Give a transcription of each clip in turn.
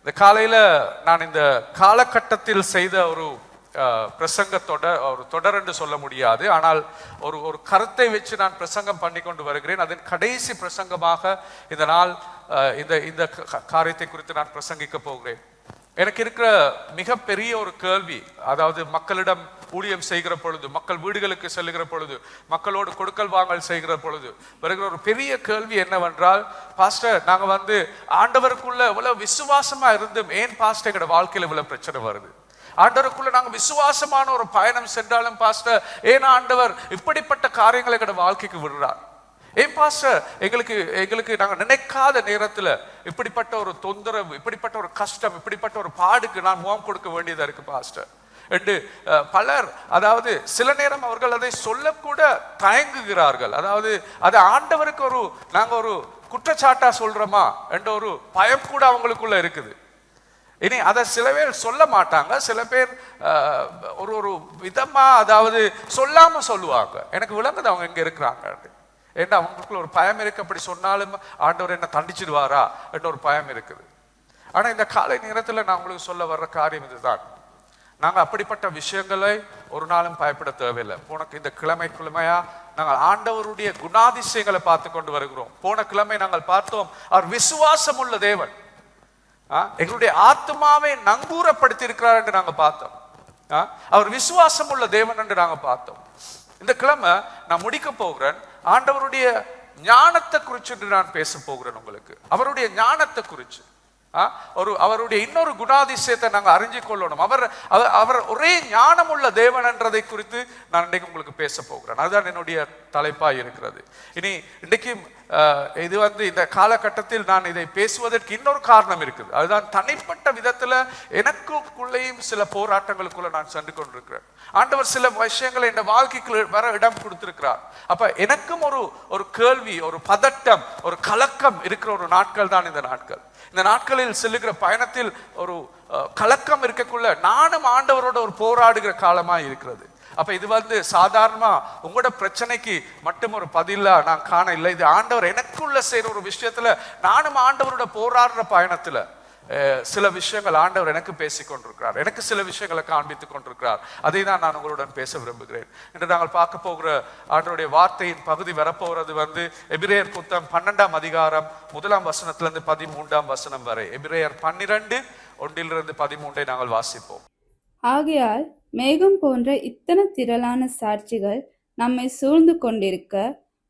இந்த காலையில நான் இந்த காலகட்டத்தில் செய்த ஒரு ஒரு தொடர் என்று சொல்ல முடியாது, ஆனால் ஒரு ஒரு கருத்தை வச்சு நான் பிரசங்கம் பண்ணி கொண்டு வருகிறேன். அதன் கடைசி பிரசங்கமாக இந்த நாள் இந்த இந்த காரியத்தை குறித்து நான் பிரசங்கிக்க போகிறேன். எனக்கு இருக்கிற மிகப்பெரிய ஒரு கேள்வி, அதாவது மக்களிடம் ஊழியம் செய்கிற பொழுது, மக்கள் வீடுகளுக்கு செல்லுகிற பொழுது, மக்களோடு கொடுக்கல் வாங்கல் செய்கிற பொழுது வருகிற ஒரு பெரிய கேள்வி என்னவென்றால், பாஸ்டர் நாங்க ஆண்டவருக்குள்ள இவ்வளவு விசுவாசமா இருந்தும் ஏன் பாஸ்டர் எங்களோட வாழ்க்கையில இவ்வளவு பிரச்சனை வருது? ஆண்டவருக்குள்ள நாங்க விசுவாசமான ஒரு பயணம் சென்றாலும் பாஸ்டர் ஏன் ஆண்டவர் இப்படிப்பட்ட காரியங்களை எங்களோட வாழ்க்கைக்கு விடுறார்? ஏன் பாஸ்டர் எங்களுக்கு நாங்க நினைக்காத நேரத்துல இப்படிப்பட்ட ஒரு தொந்தரவு, இப்படிப்பட்ட ஒரு கஷ்டம், இப்படிப்பட்ட ஒரு பாடுக்கு நான் முகம் கொடுக்க வேண்டியதா இருக்கு பாஸ்டர் என்று பலர், அதாவது சில நேரம் அவர்கள் அதை சொல்லக்கூட தயங்குகிறார்கள். அதாவது அது ஆண்டவருக்கு நாங்க ஒரு குற்றச்சாட்டா சொல்றோமா என்ற ஒரு பயம் கூட அவங்களுக்குள்ள இருக்குது. இனி அதை சில பேர் சொல்ல மாட்டாங்க, சில பேர் ஒரு விதமா, அதாவது சொல்லாம சொல்லுவாங்க. எனக்கு விளங்குது அவங்க எங்க இருக்கிறாங்க, ஏன்னா அவங்களுக்குள்ள ஒரு பயம் இருக்கு. அப்படி சொன்னாலும் ஆண்டவர் என்ன தண்டிச்சிடுவாரா என்ற ஒரு பயம் இருக்குது. ஆனா இந்த காலை நேரத்துல நான் உங்களுக்கு சொல்ல வர்ற காரியம் இதுதான். நாங்க அப்படிப்பட்ட விஷயங்களை ஒரு நாளும் பயப்பட தேவையில்லை. இந்த கிழமையா நாங்கள் ஆண்டவருடைய குணாதிசயங்களை பார்த்து கொண்டு வருகிறோம். போன கிழமை நாங்கள் பார்த்தோம், அவர் விசுவாசம் உள்ள தேவன், எங்களுடைய ஆத்மாவை நங்கூரப்படுத்தி இருக்கிறார் என்று நாங்க பார்த்தோம். அவர் விசுவாசம் உள்ள தேவன் என்று நாங்க பார்த்தோம். இந்த கிழமை நான் முடிக்க போகிறேன், ஆண்டவருடைய ஞானத்தை குறித்து நான் பேச போகிறேன் உங்களுக்கு. அவருடைய ஞானத்தை குறித்து, அவருடைய இன்னொரு குணாதிசயத்தை நாங்க அறிஞ்சு கொள்ளணும். அவர் ஒரே ஞானம் உள்ள தேவன் என்றதை குறித்து நான் இன்னைக்கு உங்களுக்கு பேச போகிறேன். அதுதான் என்னுடைய தலைப்பாய் இருக்கிறது. இனி இன்னைக்கு இது இந்த காலகட்டத்தில் நான் இதை பேசுவதற்கு இன்னொரு காரணம் இருக்குது. அதுதான் தனிப்பட்ட விதத்துல எனக்குள்ளேயும் சில போராட்டங்களுக்குள்ள நான் சென்று கொண்டிருக்கிறேன். ஆண்டவர் சில விஷயங்களை என் வாழ்க்கைக்கு வர இடம் கொடுத்திருக்கிறார். அப்ப எனக்கும் ஒரு கேள்வி, ஒரு பதட்டம், ஒரு கலக்கம் இருக்கிற ஒரு நாட்கள் தான் இந்த நாட்கள். இந்த நாட்களில் செல்லுகிற பயணத்தில் ஒரு கலக்கம் இருக்கக்குள்ள நானும் ஆண்டவரோட ஒரு போராடுகிற காலமா இருக்கிறது. அப்ப இது சாதாரணமா உங்களோட பிரச்சனைக்கு மட்டும் ஒரு பதிலா நான் காண இல்லை. இது ஆண்டவர் எனக்குள்ள செய்யற ஒரு விஷயத்துல, நானும் ஆண்டவரோட போராடுற பயணத்துல சில விஷயங்கள் ஆண்டவர் எனக்கு பேசி கொண்டிருக்கிறார், எனக்கு சில விஷயங்களை காண்பித்துக் கொண்டிருக்கிறார். அதை தான் நான் உங்களுடன் பேச விரும்புகிறேன். இன்று நாங்கள் பார்க்க போகிற ஆண்டவருடைய வார்த்தையின் பகுதி வரப்போகிறது எபிரேயர் புத்தகம் 12ஆம் அதிகாரம் 1ஆம் வசனத்திலிருந்து 13ஆம் வசனம் வரை. எபிரேயர் 12:1-13 நாங்கள் வாசிப்போம். ஆகையால் மேகம் போன்ற இத்தனை திரளான சாட்சிகள் நம்மை சூழ்ந்து கொண்டிருக்க,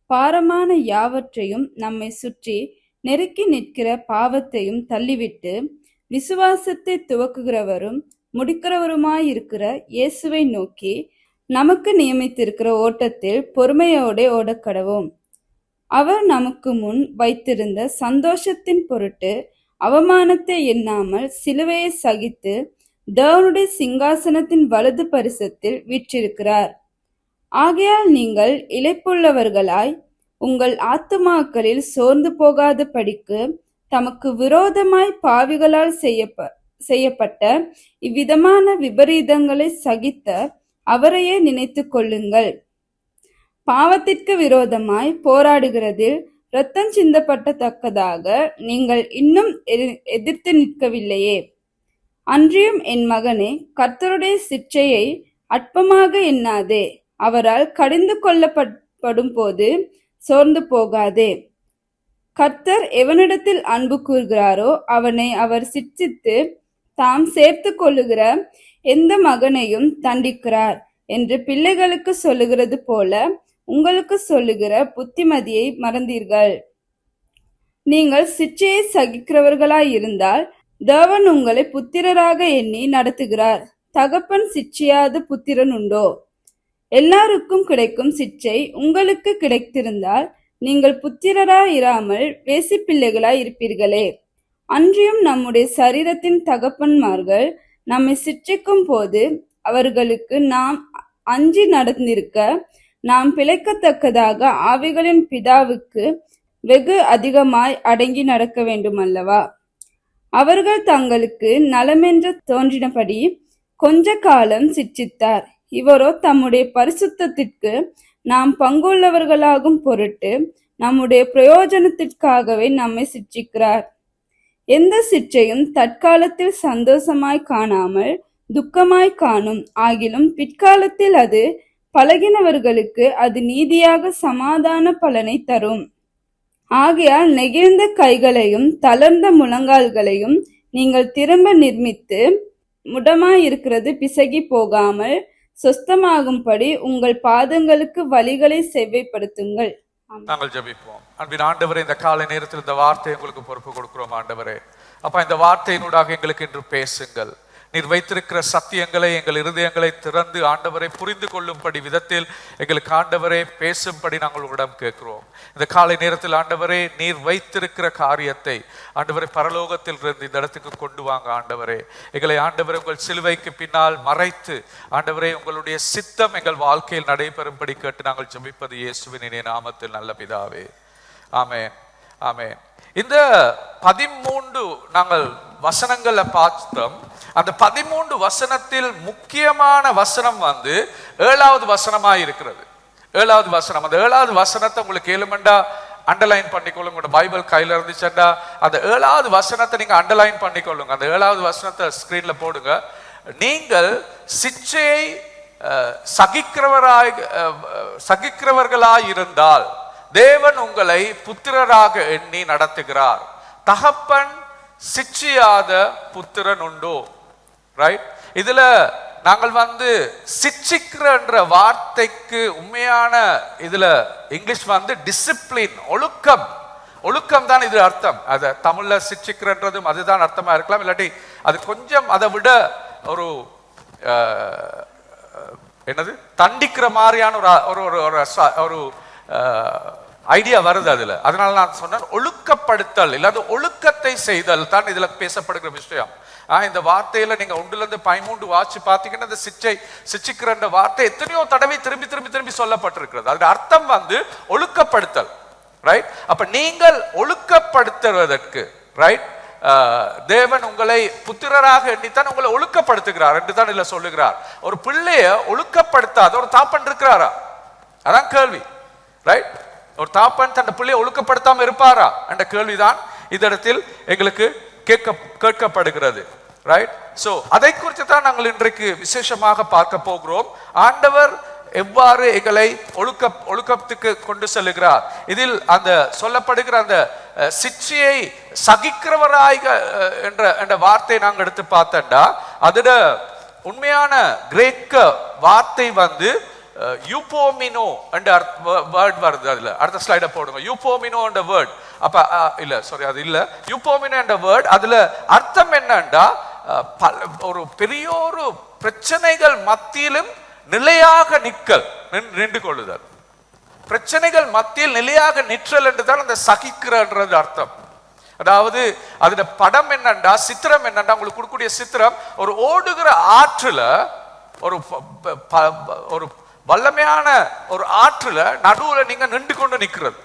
பாரமான யாவற்றையும் நம்மை சுற்றி நெருக்கி நிற்கிற பாவத்தையும் தள்ளிவிட்டு, விசுவாசத்தை துவக்குகிறவரும் முடிக்கிறவருமாயிருக்கிற இயேசுவை நோக்கி நமக்கு நியமித்திருக்கிற ஓட்டத்தில் பொறுமையோடு ஓடக்கடவோம். அவர் நமக்கு முன் வைத்திருந்த சந்தோஷத்தின் பொருட்டு அவமானத்தை எண்ணாமல் சிலுவையை சகித்து தேவனுடைய சிங்காசனத்தின் வலது பரிசத்தில் வீற்றிருக்கிறார். ஆகையால் நீங்கள் இளைப்புள்ளவர்களாய் உங்கள் ஆத்துமாக்களில் சோர்ந்து போகாத படிக்கு தமக்கு விரோதமாய் பாவிகளால் செய்யப்பட்ட இவ்விதமான விபரீதங்களை சகித்த அவரையே நினைத்து கொள்ளுங்கள். பாவத்திற்கு விரோதமாய் போராடுகிறதில் இரத்தம் சிந்தப்பட்டத்தக்கதாக நீங்கள் இன்னும் எதிர்த்து நிற்கவில்லையே. அன்றியும் என் மகனே, கர்த்தருடைய சிற்றையை அற்பமாக எண்ணாதே. அவரால் கடிந்து கொள்ளப்படும் போது சோர்ந்து போகாதே. கர்த்தர் எவனிடத்தில் அன்பு கூறுகிறாரோ அவனை அவர் சிட்சித்து தாம் சேர்த்து கொள்ளுகிற எந்த மகனையும் தண்டிக்கிறார் என்று பிள்ளைகளுக்கு சொல்லுகிறது போல உங்களுக்கு சொல்லுகிற புத்திமதியை மறந்தீர்கள். நீங்கள் சிற்றையை சகிக்கிறவர்களாய் இருந்தால் தேவன் உங்களை புத்திரராக எண்ணி நடத்துகிறார். தகப்பன் சிற்சியாத புத்திரன் உண்டோ? எல்லாருக்கும் கிடைக்கும் சிற்றை உங்களுக்கு கிடைத்திருந்தால் நீங்கள் புத்திரராய் இராமல் வேசி பிள்ளைகளாய் இருப்பீர்களே. அன்றியும் நம்முடைய சரீரத்தின் தகப்பன்மார்கள் நம்மை சிற்றிக்கும் போது அவர்களுக்கு நாம் அஞ்சி நடந்திருக்க, நாம் பிழைக்கத்தக்கதாக ஆவிகளின் பிதாவுக்கு வெகு அதிகமாய் அடங்கி நடக்க வேண்டும் அல்லவா? அவர்கள் தங்களுக்கு நலமென்று தோன்றினபடி கொஞ்ச காலம் சிட்சித்தார். இவரோ தம்முடைய பரிசுத்தத்திற்கு நாம் பங்குள்ளவர்களாகும் பொருட்டு நம்முடைய பிரயோஜனத்திற்காகவே நம்மை சிட்சிக்கிறார். எந்த சிற்றையும் தற்காலத்தில் சந்தோஷமாய் காணாமல் துக்கமாய் காணும். ஆகிலும் பிற்காலத்தில் அது பழகினவர்களுக்கு அது நீதியாக சமாதான பலனை தரும். ஆகையால் நெகிழ்ந்த கைகளையும் தளர்ந்த முழங்கால்களையும் நீங்கள் திரும்ப நிர்மித்து முடமாயிருக்கிறது பிசகி போகாமல் சொஸ்தமாகும்படி உங்கள் பாதங்களுக்கு வழிகளை செவ்வைப்படுத்துங்கள். நாங்கள் ஜெபிப்போம். அன்பின் ஆண்டவரே, இந்த காலை நேரத்தில் இந்த வார்த்தையை உங்களுக்கு பொறுப்பு கொடுக்கிறோம் ஆண்டவரே. அப்ப இந்த வார்த்தையினூடாக எங்களுக்கு இன்று பேசுங்கள். நீர் வைத்திருக்கிற சத்தியங்களை எங்கள் இருதயங்களை திறந்து ஆண்டவரை புரிந்து கொள்ளும்படி விதத்தில் எங்களுக்கு ஆண்டவரே பேசும்படி நாங்கள் உங்களிடம் கேட்கிறோம். இந்த காலை நேரத்தில் ஆண்டவரே, நீர் வைத்திருக்கிற காரியத்தை ஆண்டவரை பரலோகத்தில் இருந்து இந்த இடத்துக்கு கொண்டு வாங்க ஆண்டவரே. எங்களை ஆண்டவரை உங்கள் சிலுவைக்கு பின்னால் மறைத்து ஆண்டவரே உங்களுடைய சித்தம் எங்கள் வாழ்க்கையில் நடைபெறும்படி கேட்டு நாங்கள் ஜெபிப்பது இயேசுவின் இனிய நாமத்தில் நல்ல பிதாவே, ஆமென், ஆமென். இந்த 13 நாங்கள் வசனங்களை பார்த்தோம். அந்த 13 வசனத்தில் முக்கியமான வசனம் 7வது வசனமாய் இருக்கிறது. 7வது வசனம். அந்த 7வது வசனத்தை உங்களுக்கு ஏழுமண்டா அண்டர்லைன் பண்ணிக்கொள்ளுங்க. உங்களோட பைபிள் கையில இருந்துச்சுண்டா அந்த 7வது வசனத்தை நீங்க அண்டர்லைன் பண்ணிக்கொள்ளுங்க. அந்த 7வது வசனத்தை ஸ்கிரீன்ல போடுங்க. நீங்கள் சிச்சையை சகிக்கிறவர்களாய் இருந்தால் தேவன் உங்களை புத்திரராக எண்ணி நடத்துகிறார். தகப்பன் சிச்சியாத புத்திரன் உண்டோ? ரைட். இதுல நாங்கள் சிச்சிக்கிற என்ற வார்த்தைக்கு உண்மையான இதுல இங்கிலீஷ் டிசிப்ளின், ஒழுக்கம். ஒழுக்கம் தான் இது அர்த்தம். அத தமிழ்ல சிச்சிக்கிறன்றதும் அதுதான் அர்த்தமா இருக்கலாம். இல்லாட்டி அது கொஞ்சம் அதை விட ஒரு என்னது தண்டிக்கிற மாதிரியான ஒரு ஐடியா வருது அதுல. அதனால நான் சொன்னேன் ஒழுக்கப்படுத்தல், இல்லாத ஒழுக்கத்தை செய்தல் தான் இதுல பேசப்படுகிற விஷயம். இந்த வார்த்தையில நீங்க 1-13 வாட்சி பாத்தீங்கன்னா இந்த சிச்சிக்கிற வார்த்தை எத்தனையோ தடவை திரும்பி திரும்பி திரும்பி சொல்லப்பட்டிருக்கிறது. அதோட அர்த்தம் ஒழுக்கப்படுத்தல். ரைட். அப்ப நீங்கள் ஒழுக்கப்படுத்துவதற்கு ரைட் தேவன் உங்களை புத்திரராக எண்ணித்தான் உங்களை ஒழுக்கப்படுத்துகிறார் என்று தான் இதுல சொல்லுகிறார். ஒரு பிள்ளைய ஒழுக்கப்படுத்தாத ஒரு தாப்பன் இருக்கிறாரா? அதான் கேள்வி. ரைட். ஒரு தாப்பன் தன் பிள்ளையை ஒழுக்கப்படுத்தாம இருப்பாரா என்ற கேள்விதான் இந்த இடத்தில் எங்களுக்கு கேட்கப்படுகிறது. ரைட். சோ அதை குறித்து தான் நாங்கள் இன்றைக்கு விசேஷமாக பார்க்க போகிறோம். ஆண்டவர் எவ்வாறு எங்களை ஒழுக்கத்துக்கு கொண்டு செல்லுகிறார். இதில் அந்த சொல்லப்படுகிற அந்த சிச்சையை சகிக்கிறவராய் என்ற வார்த்தை நாங்கள் எடுத்து பார்த்தா அதோட உண்மையான கிரேக்க வார்த்தை யூபோமினோ என்ற வேர்ட் வருது. அதுல அடுத்த ஸ்லைட போடுங்க. யூபோமினோ என்ற வேர்ட். அப்ப இல்ல சாரி, அது இல்ல. யூபோமினோ என்ற வேர்ட் அதுல அர்த்தம் என்னன்னா ஒரு பெரிய ஒரு பிரச்சனைகள் மத்தியிலும் நிலையாக நின்று கொள்ளுதல். பிரச்சனைகள் மத்தியில் நிலையாக நிற்றல் என்றுதான் அந்த சகிக்கிறன்றது அர்த்தம். அதாவது அதோட படம் என்னண்டா, சித்திரம் என்னண்டா, உங்களுக்கு கொடுக்கக்கூடிய சித்திரம் ஒரு ஓடுகிற ஆற்றுல ஒரு வல்லமையான ஒரு ஆற்றுல நடுவுல நீங்க நின்று கொண்டு நிற்கிறது,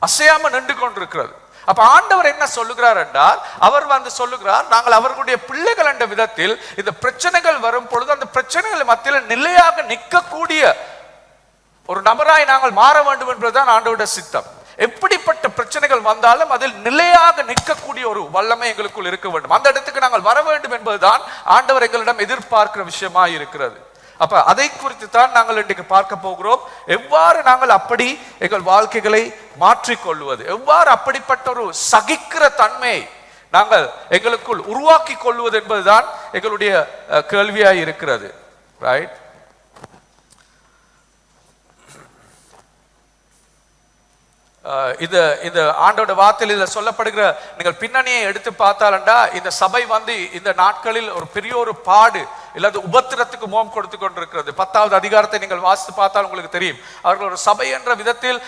அசையாம நின்று கொண்டு இருக்கிறது. அப்ப ஆண்டவர் என்ன சொல்லுகிறார் என்றால், அவர் சொல்லுகிறார் நாங்கள் அவர்களுடைய பிள்ளைகள் என்ற விதத்தில் இந்த பிரச்சனைகள் வரும் பொழுது அந்த பிரச்சனைகள் மத்தியில் நிலையாக நிற்கக்கூடிய ஒரு நபராய் நாங்கள் மாற வேண்டும் என்பதுதான் ஆண்டவருடைய சித்தம். எப்படிப்பட்ட பிரச்சனைகள் வந்தாலும் அதில் நிலையாக நிற்கக்கூடிய ஒரு வல்லமை எங்களுக்குள் இருக்க வேண்டும். அந்த இடத்துக்கு நாங்கள் வர வேண்டும் என்பதுதான் ஆண்டவர் எங்களிடம் எதிர்பார்க்கிற விஷயமா இருக்கிறது. அப்ப அதை குறித்து தான் நாங்கள் இன்றைக்கு பார்க்க போகிறோம். எவ்வாறு நாங்கள் அப்படி எங்கள் வாழ்க்கைகளை மாற்றிக்கொள்வது, எவ்வாறு அப்படிப்பட்ட ஒரு சகிக்கிற தன்மையை நாங்கள் எங்களுக்குள் உருவாக்கி கொள்வது என்பதுதான் எங்களுடைய கேள்வியாய் இருக்கிறது. ரைட். இந்த ஆண்டோட வார்த்தையில் இதுல சொல்லப்படுகிற நீங்கள் பின்னணியை எடுத்து பார்த்தாலண்டா இந்த சபை இந்த நாட்களில் ஒரு பெரிய ஒரு பாடு இல்லாத உபத்திரத்துக்கு முகம் கொடுத்து கொண்டிருக்கிறது. 10வது அதிகாரத்தை நீங்கள் வாசித்து பார்த்தால் உங்களுக்கு தெரியும். அவர்கள் ஒரு சபை என்ற விதத்தில்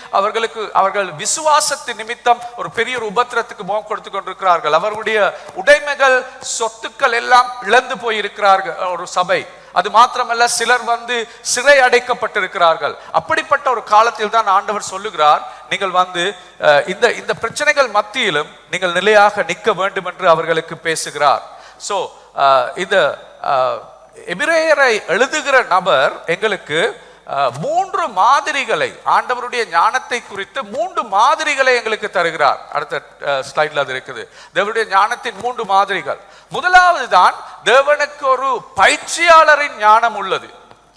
அவர்கள் விசுவாசத்தின் நிமித்தம் ஒரு பெரிய ஒரு உபத்திரத்துக்கு முகம் கொடுத்து கொண்டிருக்கிறார்கள். அவர்களுடைய உடைமைகள் சொத்துக்கள் எல்லாம் இழந்து போயிருக்கிறார்கள் ஒரு சபை. அது மாத்திரமல்ல, சிலர் சிறை அடைக்கப்பட்டிருக்கிறார்கள். அப்படிப்பட்ட ஒரு காலத்தில் தான் ஆண்டவர் சொல்லுகிறார், நீங்கள் இந்த பிரச்சனைகள் மத்தியிலும் நீங்கள் நிலையாக நிற்க வேண்டும் என்று அவர்களுக்கு பேசுகிறார். சோ இந்த எபிரேயரை எழுதுகிற நபர் எங்களுக்கு மூன்று மாதிரிகளை, ஆண்டவருடைய ஞானத்தை குறித்து 3 மாதிரிகளை எங்களுக்கு தருகிறார். அடுத்த ஸ்லைட்ல அது இருக்குது. தேவனுடைய ஞானத்தின் 3 மாதிரிகள். முதலாவது தான் தேவனுக்கு ஒரு பயிற்சியாளரின் ஞானம் உள்ளது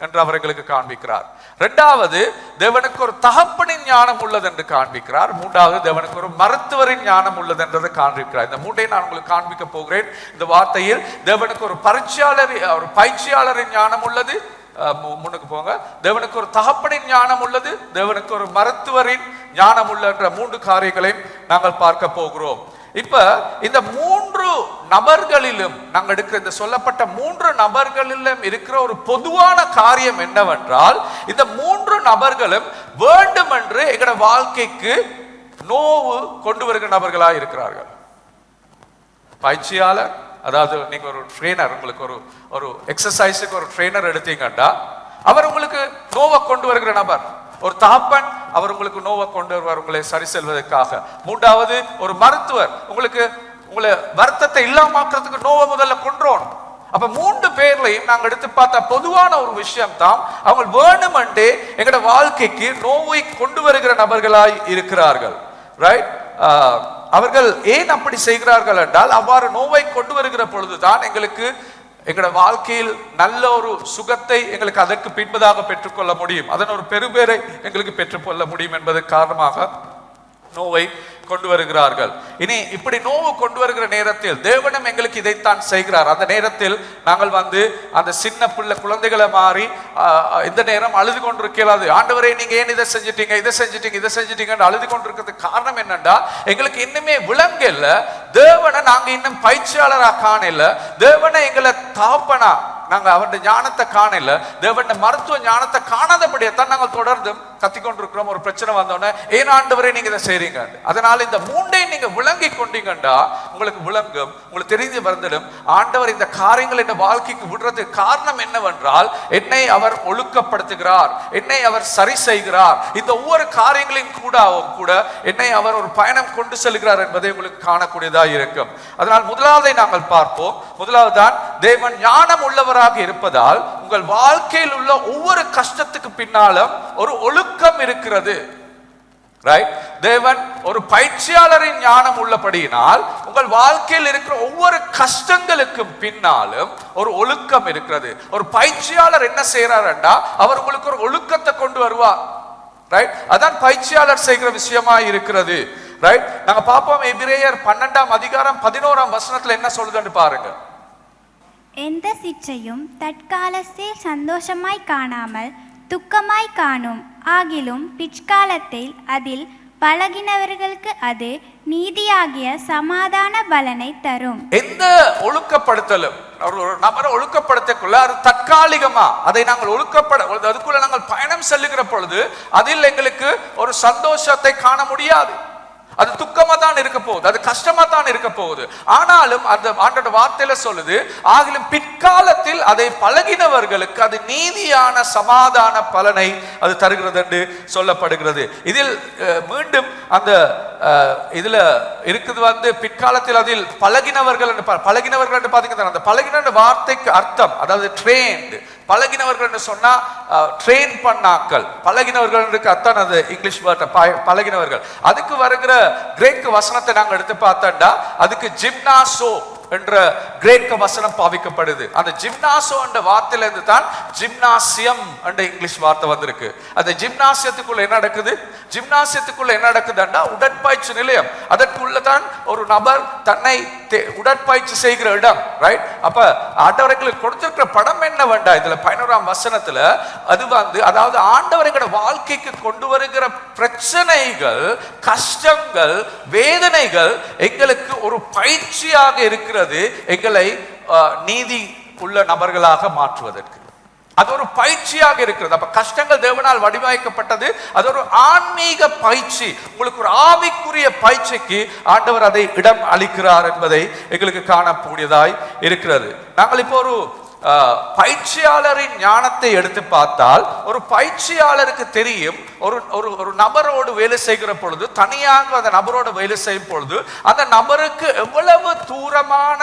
என்று அவர் எங்களுக்கு காண்பிக்கிறார். இரண்டாவது, தேவனுக்கு ஒரு தகப்பனின் ஞானம் உள்ளது என்று காண்பிக்கிறார். மூன்றாவது, தேவனுக்கு ஒரு மருத்துவரின் ஞானம் உள்ளது என்றதை காண்பிக்கிறார். இந்த மூன்றையும் நான் உங்களுக்கு காண்பிக்க போகிறேன். இந்த வார்த்தையில் தேவனுக்கு ஒரு பயிற்சியாளரின் ஞானம் உள்ளது, முன்னுக்கு போங்க, தேவனுக்கு ஒரு தகப்பனின் ஞானம் உள்ளது, தேவனுக்கு ஒரு மருத்துவரின் ஞானம் உள்ள என்ற 3 காரியங்களையும் நாங்கள் பார்க்க போகிறோம். இப்ப இந்த 3 நபர்களிலும் நாங்கள் எடுக்கிற இந்த சொல்லப்பட்ட 3 நபர்களிலும் இருக்கிற ஒரு பொதுவான காரியம் என்னவென்றால், இந்த 3 நபர்களும் வேண்டுமென்று எங்களோட வாழ்க்கைக்கு நோவு கொண்டு வருகிற நபர்களாக இருக்கிறார்கள். பயிற்சியாளர், அதாவது நீங்க ஒரு ட்ரெயினர், உங்களுக்கு ஒரு எக்ஸசைஸுக்கு ஒரு ட்ரெயினர் எடுத்தீங்கன்னா அவர் உங்களுக்கு நோவை கொண்டு வருகிற நபர். ஒரு தகப்பன், அவர் உங்களுக்கு நோவை கொண்டு வருவார் உங்களை சரி செல்வதற்காக. மூன்றாவது, ஒரு மருத்துவர், உங்களை வருத்தத்தை இல்லாமக்கிறதுக்கு நோவை முதல்ல கொன்றோம். அப்ப 3 பேர்லையும் நாங்க எடுத்து பார்த்தா பொதுவான ஒரு விஷயம் தான், அவங்க வேணுமென்றே எங்களோட வாழ்க்கைக்கு நோவை கொண்டு வருகிற நபர்களாய் இருக்கிறார்கள். ரைட்? அவர்கள் ஏன் அப்படி செய்கிறார்கள் என்றால், அவ்வாறு நோவை கொண்டு வருகிற பொழுதுதான் எங்களோட வாழ்க்கையில் நல்ல ஒரு சுகத்தை எங்களுக்கு அதற்கு பின்பதாக பெற்றுக்கொள்ள முடியும், அதன் ஒரு பெருபேரை எங்களுக்கு பெற்றுக்கொள்ள முடியும் என்பது காரணமாக நோவை கொண்டு வருகிறார்கள். இனி இப்படி நோவு கொண்டு வருகிற நேரத்தில் தேவனும் எங்களுக்கு இதைத்தான் செய்கிறார். அந்த நேரத்தில் நாங்கள் அந்த சின்ன பிள்ளை குழந்தைகளை மாறி இந்த நேரம் அழுது கொண்டிருக்கலாது. ஆண்டவரே, நீங்க ஏன் இதை செஞ்சிட்டீங்க அழுது கொண்டிருக்கிறதுக்கு காரணம் என்னன்னா, எங்களுக்கு இன்னுமே விளங்கல, தேவனை நாங்க இன்னும் பயிற்சியாளரா காணல, தேவனை எங்களை தாப்பனா நாங்க அவருடைய ஞானத்தை காணல, தேவனுடைய மருத்துவ ஞானத்தை காணாதபடியத்தான் நாங்கள் தொடர்ந்து கத்திக்கொண்டிருக்கிறோம். ஒரு பிரச்சனை வந்தோடனே, ஏன் ஆண்டவரே நீங்க இதை செய்றீங்க? அதனால இந்த 3ஐயும் நீங்க விளங்கி கொண்டீங்கண்டா உங்களுக்கு விளங்கும், உங்களுக்கு தெரிந்து வந்துடும், ஆண்டவர் இந்த காரியங்களை இந்த வாழ்க்கைக்கு விடுறதுக்கு காரணம் என்னவென்றால், என்னை அவர் ஒழுக்கப்படுத்துகிறார், என்னை அவர் சரி செய்கிறார், இந்த ஒவ்வொரு காரியங்களையும் கூட என்னை அவர் ஒரு பயணம் கொண்டு செல்கிறார் என்பதை உங்களுக்கு காணக்கூடியதா இருக்கும். அதனால் முதலாவதை நாங்கள் பார்ப்போம். முதலாவது தான், தேவன் ஞானம் உள்ளவர் இருப்பதால் உங்கள் வாழ்க்கையில் உள்ள ஒவ்வொரு கஷ்டத்துக்கு பின்னாலும் ஒரு ஒழுக்கம் இருக்கிறது. ரைட்? தேவன் ஒரு பயிற்சியாளரின் ஞானம் உள்ளபடியினால் உங்கள் வாழ்க்கையில் இருக்கிற ஒவ்வொரு கஷ்டங்களுக்கும் பின்னாலும் ஒரு ஒழுக்கம் இருக்கிறது. ஒரு பயிற்சியாளர் என்ன செய்யறாருன்னா, அவர் உங்களுக்கு ஒரு ஒழுக்கத்தை கொண்டு வருவார். ரைட்? அதான் பயிற்சியாளர் செய்கிற விஷயமா இருக்கிறது. ரைட்? நாங்க பார்ப்போம், எபிரேயர் 12ஆம் அதிகாரம் 11ஆம் வசனத்துல என்ன சொல்லுதுன்னு பாருங்க. எந்த சிற்றையும் தற்காலத்தில் சந்தோஷமாய் காணாமல் துக்கமாய் காணும், ஆகிலும் பிற்காலத்தில் அதில் பழகினவர்களுக்கு அது நீதியாகிய சமாதான பலனை தரும். எந்த ஒழுக்கப்படுத்தலும், ஒரு நபரை ஒழுக்கப்படுத்தக்குள்ள அது தற்காலிகமா, அதை நாங்கள் அதுக்குள்ள நாங்கள் பயணம் செல்லுகிற பொழுது அதில் எங்களுக்கு ஒரு சந்தோஷத்தை காண முடியாது. அது துக்கமா தான் இருக்க போகுது, அது கஷ்டமா தான் இருக்க போகுது. ஆனாலும் அந்த ஆண்டோட வார்த்தையில சொல்லுது, ஆகிலும் பிற்காலத்தில் அதை பழகினவர்களுக்கு அது நீதியான சமாதான பலனை அது தருகிறது என்று சொல்லப்படுகிறது. இதில் மீண்டும் அந்த இதுல இருக்குது பிற்காலத்தில் அதில் பழகினவர்கள் என்று பாத்தீங்கன்னா, அந்த பழகின வார்த்தைக்கு அர்த்தம், அதாவது ட்ரெயின்டு, பழகினவர்கள் என்று சொன்னா ட்ரெயின் பண்ணாக்கள், பழகினவர்கள் அர்த்தம் அது இங்கிலீஷ் வார்த்தை பழகினவர்கள். அதுக்கு வருகிற கிரேக்க வசனத்தை நாங்க எடுத்து பார்த்தோம்னா, அதுக்கு ஜிம்னாசோ என்ற கிரேக்க வசனம் பாவிக்கப்படுது. அந்த ஜிம்னாசோ என்ற வார்த்தையில இருந்து தான் ஜிம்னாசியம் என்ற இங்கிலீஷ் வார்த்தை வந்திருக்கு. அந்த ஜிம்னாசியத்துக்குள்ள என்ன நடக்குது? ஜிம்னாசியத்துக்குள்ள என்ன நடக்குதுன்னா, உடற்பயிற்சி நிலையம். அதற்குள்ளதான் ஒரு நபர் தன்னை உடற்பயிற்சி செய்கிற இடம். ரைட்? அப்ப ஆண்டவர்களுக்கு கொடுத்திருக்கிற படம் என்ன வேண்டாம் இதுல 11ஆம் வசனத்துல, அது அதாவது ஆண்டவர்களோட வாழ்க்கைக்கு கொண்டு வருகிற பிரச்சனைகள், கஷ்டங்கள், வேதனைகள் எங்களுக்கு ஒரு பயிற்சியாக இருக்கிறது, எங்களை நீதி உள்ள நபர்களாக மாற்றுவதற்கு. அது ஒரு பயிற்சியாக இருக்கிறது. அப்ப கஷ்டங்கள் தேவனால் வடிவமைக்கப்பட்டது, அது ஒரு ஆன்மீக பயிற்சி, உங்களுக்கு ஒரு ஆவிக்குரிய பயிற்சிக்கு ஆண்டவர் அதை இடம் அளிக்கிறார் என்பதை எங்களுக்கு காணக்கூடியதாய் இருக்கிறது. நாங்கள் இப்போ ஒரு பயிற்சியாளரின் ஞானத்தை எடுத்து பார்த்தால், ஒரு பயிற்சியாளருக்கு தெரியும், ஒரு நபரோடு வேலை செய்கிற பொழுது, தனியாக அந்த நபரோடு வேலை செய்யும் பொழுது அந்த நபருக்கு எவ்வளவு தூரமான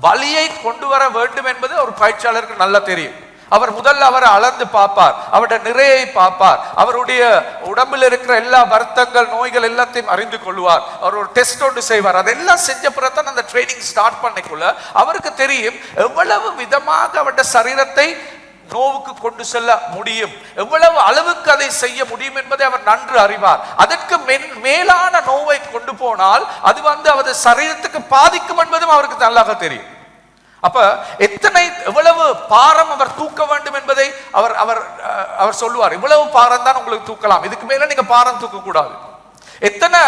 வழியை கொண்டு வர வேண்டும் என்பது ஒரு பயிற்சியாளருக்கு நல்லா தெரியும். அவர் முதல்ல அவரை அளந்து பார்ப்பார், அவருடைய நிறையை பார்ப்பார், அவருடைய உடம்பில் இருக்கிற எல்லா வருத்தங்கள் நோய்கள் எல்லாத்தையும் அறிந்து கொள்வார். அவர் ஒரு டெஸ்ட் ஒன்று செய்வார். அதெல்லாம் செஞ்ச பிறகு அந்த ட்ரைனிங் ஸ்டார்ட் பண்ணிக்குள்ள அவருக்கு தெரியும் எவ்வளவு விதமாக அவருடைய சரீரத்தை நோவுக்கு கொண்டு செல்ல முடியும், எவ்வளவு அளவுக்கு அதை செய்ய முடியும் என்பதை அவர் நன்கு அறிவார். அதற்கு மேலான நோவை கொண்டு போனால் அது அவரது சரீரத்துக்கு பாதிக்கும் என்பதும் அவருக்கு நல்லாக தெரியும். அப்ப எவ்வளவு பாரம் அவர் தூக்க வேண்டும் என்பதை அவர் அவர் அவர் சொல்லுவார். இவ்வளவு பாரம் தான் உங்களுக்கு தூக்கலாம், இதுக்கு மேல நீங்க பாரம் தூக்க கூடாது. எத்தனை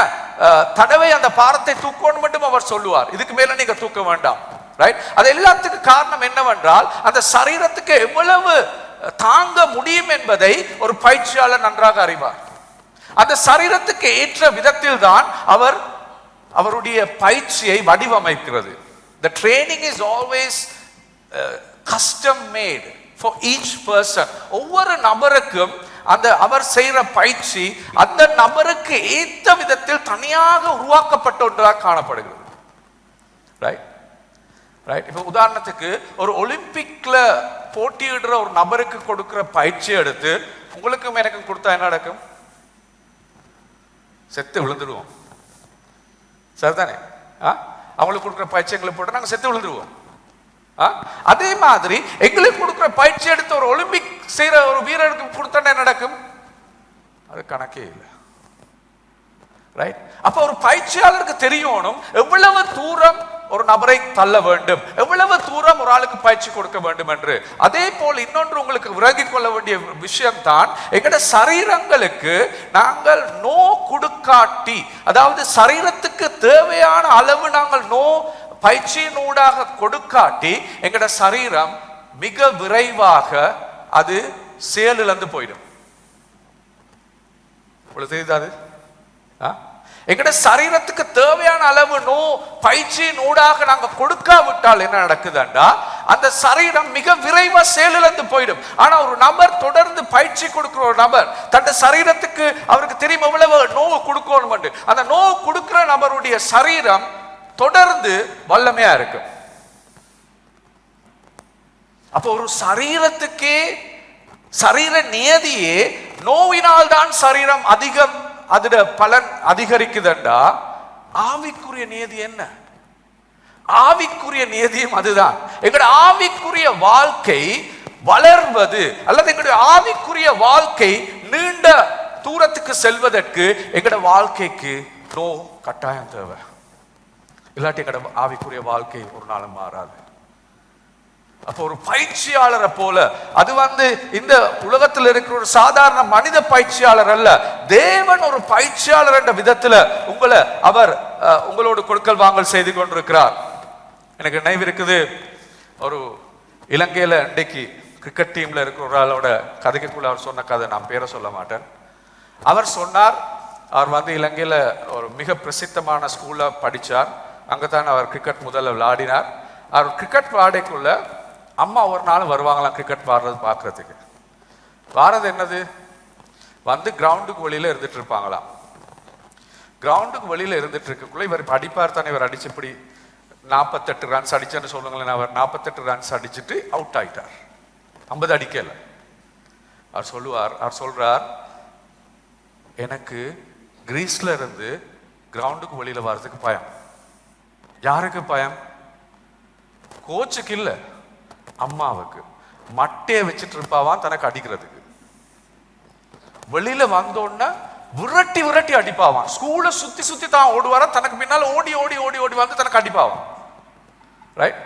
தடவை அந்த பாரத்தை தூக்கணும் மட்டும் அவர் சொல்லுவார், இதுக்கு மேல நீங்க தூக்க வேண்டாம். ரைட்? அது எல்லாத்துக்கு காரணம் என்னவென்றால் அந்த சரீரத்துக்கு எவ்வளவு தாங்க முடியும் என்பதை ஒரு பயிற்சியாளர் நன்றாக அறிவார். அந்த சரீரத்துக்கு ஏற்ற விதத்தில் தான் அவருடைய பயிற்சியை வடிவமைக்கிறது. The training is always custom made for each person. ஒவ்வொரு நபருக்கும் அவர் செய்கிற பயிற்சி அந்த நபருக்கு ஏற்ற விதத்தில் தனியாக உருவாக்கப்பட்ட ஒன்றாக காணப்படுகிறது. ரைட்? ரைட்? இப்போ உதாரணத்துக்கு ஒரு ஒலிம்பிக்ல போட்டியிடுற ஒரு நபருக்கு கொடுக்கிற பயிற்சி எடுத்து உங்களுக்கும் எனக்கும் கொடுத்தா என்ன நடக்கும்? செத்து விழுந்துடுவோம். சரிதானே? அவங்களுக்கு கொடுக்குற பயிற்சி எங்களுக்கு போட்டு நாங்கள் செத்து விழுந்துருவோம். அதே மாதிரி எங்களுக்கு கொடுக்குற பயிற்சி எடுத்து ஒரு ஒலிம்பிக் செய்யற ஒரு வீரருக்கு கொடுத்தா என்ன நடக்கும்? அது கணக்கே இல்லை. ரைட்? அப்ப ஒரு பயிற்சியாளருக்கு தெரியணும் எவ்வளவு தூரம் ஒரு நபரை தள்ள வேண்டும், எவ்வளவு தூரம் ஒரு ஆளுக்கு பயிற்சி கொடுக்க வேண்டும் என்று. அதே போல் இன்னொன்று உங்களுக்கு விளங்கிக் கொள்ள வேண்டிய விஷயம் தான், எங்கட சரீரங்களுக்கு நாங்கள் நோ கொடுக்காட்டி, அதாவது சரீரத்துக்கு தேவையான அளவு நாங்கள் நோ பயிற்சியினூடாக கொடுக்காட்டி எங்கட சரீரம் மிக விரைவாக அது செயலிழந்து போயிடும். உங்களுக்கு தெரியுது? எங்கட சரீரத்துக்கு தேவையான அளவு நோ பயிற்சியின் ஊடாக நாங்க கொடுக்காவிட்டால் என்ன நடக்குதுண்டா அந்த சரீரம் மிக விரைவா செயலிழந்து போயிடும். ஆனா ஒரு நபர் தொடர்ந்து பயிற்சி கொடுக்கிற ஒரு நபர் தன் சரீரத்துக்கு அவருக்கு தெரியும் எவ்வளவு நோவு கொடுக்கணும். அந்த நோவு கொடுக்கிற நபருடைய சரீரம் தொடர்ந்து வல்லமையா இருக்கும். அப்போ ஒரு சரீரத்துக்கே சரீர நியதியே நோவினால் தான் சரீரம் அதிகம் அதுட பலன் அதிகரிக்குதுண்டா, ஆவிக்குரிய நியதி என்ன? ஆவிக்குரிய நியதியும் அதுதான். எங்களுடைய ஆவிக்குரிய வாழ்க்கை வளர்வது அல்லது எங்களுடைய ஆவிக்குரிய வாழ்க்கை நீண்ட தூரத்துக்கு செல்வதற்கு எங்களுடைய வாழ்க்கைக்கு நோ கட்டாயம் தேவை. இல்லாட்டி எங்களுடைய ஆவிக்குரிய வாழ்க்கை ஒரு நாளும் மாறாது. அப்போ ஒரு பயிற்சியாளரை போல அது இந்த உலகத்தில் இருக்கிற ஒரு சாதாரண மனித பயிற்சியாளர் அல்ல, தேவன் ஒரு பயிற்சியாளர் என்ற விதத்துல அவர் உங்களோடு கொடுக்கல் வாங்கல் செய்து கொண்டிருக்கிறார். எனக்கு நினைவு இருக்குது, ஒரு இலங்கையில இன்றைக்கு கிரிக்கெட் டீம்ல இருக்கிற ஒரு ஆளோட கதைக்குள்ள அவர் சொன்ன கதை, நான் பேரை சொல்ல மாட்டேன். அவர் சொன்னார், அவர் இலங்கையில ஒரு மிக பிரசித்தமான ஸ்கூல்ல படிச்சார். அங்கதான் அவர் கிரிக்கெட் முதல்ல விளையாடினார். அவர் கிரிக்கெட் விளையாடக்குள்ள அம்மா ஒரு நாள் வருவாங்களாம் கிரிக்கெட் பாடுறது பார்க்கறதுக்கு. பாடுறது என்னது, கிரவுண்டுக்கு வெளியில இருந்துட்டு இருப்பாங்களாம். கிரவுண்டுக்கு வெளியில இருந்துட்டு இருக்கக்குள்ள இவர் அடிப்பார் தானே, இவர் அடிச்சு இப்படி 48 ரன்ஸ் அடிச்சேன்னு சொல்லுங்களேன். அவர் 48 ரன்ஸ் அடிச்சுட்டு அவுட் ஆயிட்டார், 50 அடிக்கல. அவர் சொல்றார், எனக்கு கிரீஸ்ல இருந்து கிரவுண்டுக்கு வெளியில வர்றதுக்கு பயம். யாருக்கு பயம்? கோச்சுக்கு இல்ல, அம்மாவுக்கு. மட்டையை வச்சுட்டு இருப்பாவான் தனக்கு அடிக்கிறதுக்கு. வெளியில வந்தோன்னா விரட்டி விரட்டி அடிப்பாவான். ஸ்கூலை சுத்தி சுத்தி தான் ஓடுவாரா, தனக்கு பின்னால ஓடி ஓடி ஓடி ஓடி வந்து தனக்கு அடிப்பாவான். ரைட்?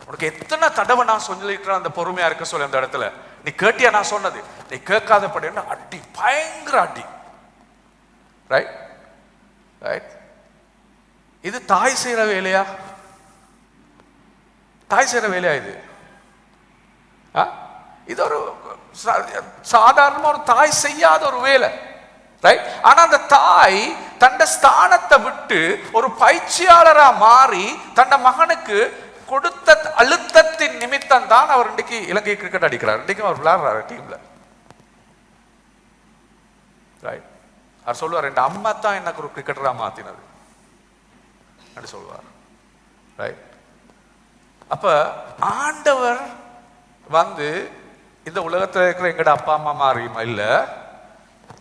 உனக்கு எத்தனை தடவை நான் சொல்லிட்டு அந்த பொறுமையா இருக்க சொல்லி அந்த இடத்துல, நீ கேட்டியா நான் சொன்னது? நீ கேட்காத படி அடி, பயங்கர அடி. ரைட்? ரைட்? இது தாய் செய்யற வேலையா? தாய் செய்யற வேலையா இது? இது ஒரு சாதாரண ஒரு தாய் செய்யாத ஒரு வேலை. ரைட்? ஆனா அந்த தாய் தன் ஸ்தானத்தை விட்டு ஒரு பயிற்சியாளரா மாறி தன் மகனுக்கு கொடுத்த அழுத்தத்தின் நிமித்தம் தான் அவர் இன்னைக்கு இலங்கை கிரிக்கெட் அடிக்கிறார். இன்னைக்கு அவர் விளையாடுறாரு டீம்ல. ரைட்? அவர் சொல்லுவார், என் அம்மா தான் எனக்கு ஒரு கிரிக்கெட்டரா மாத்தினது அப்படி சொல்லுவார். ரைட்? அப்ப ஆண்டவர் இந்த உலகத்துல இருக்கிற எங்கட அப்பா அம்மா மாறியும் இல்ல,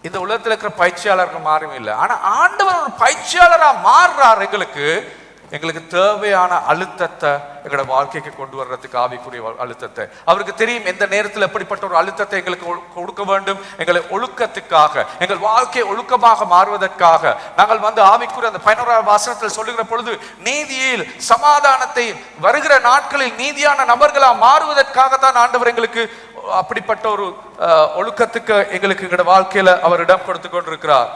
இந்த உலகத்துல இருக்கிற பயிற்சியாளர்கள் மாறியும் இல்லை. ஆனா ஆண்டவர் ஒரு பயிற்சியாளரா மாறுறார். எங்களுக்கு தேவையான அழுத்தத்தை எங்களோட வாழ்க்கைக்கு கொண்டு வர்றதுக்கு, ஆவிக்குரிய அழுத்தத்தை. அவருக்கு தெரியும் எந்த நேரத்தில் எப்படிப்பட்ட ஒரு அழுத்தத்தை எங்களுக்கு கொடுக்க வேண்டும். எங்களை ஒழுக்கத்துக்காக, எங்கள் வாழ்க்கையை ஒழுக்கமாக மாறுவதற்காக நாங்கள் ஆவிக்குரிய அந்த 11ஆம் வசனத்தில் சொல்லுகிற பொழுது நீதியில் சமாதானத்தை வருகிற நாட்களில் நீதியான நபர்களா மாறுவதற்காக தான் ஆண்டவர் எங்களுக்கு அப்படிப்பட்ட ஒரு ஒழுக்கத்துக்கு எங்களுக்கு எங்களோட வாழ்க்கையில அவர் இடம் கொடுத்து கொண்டிருக்கிறார்.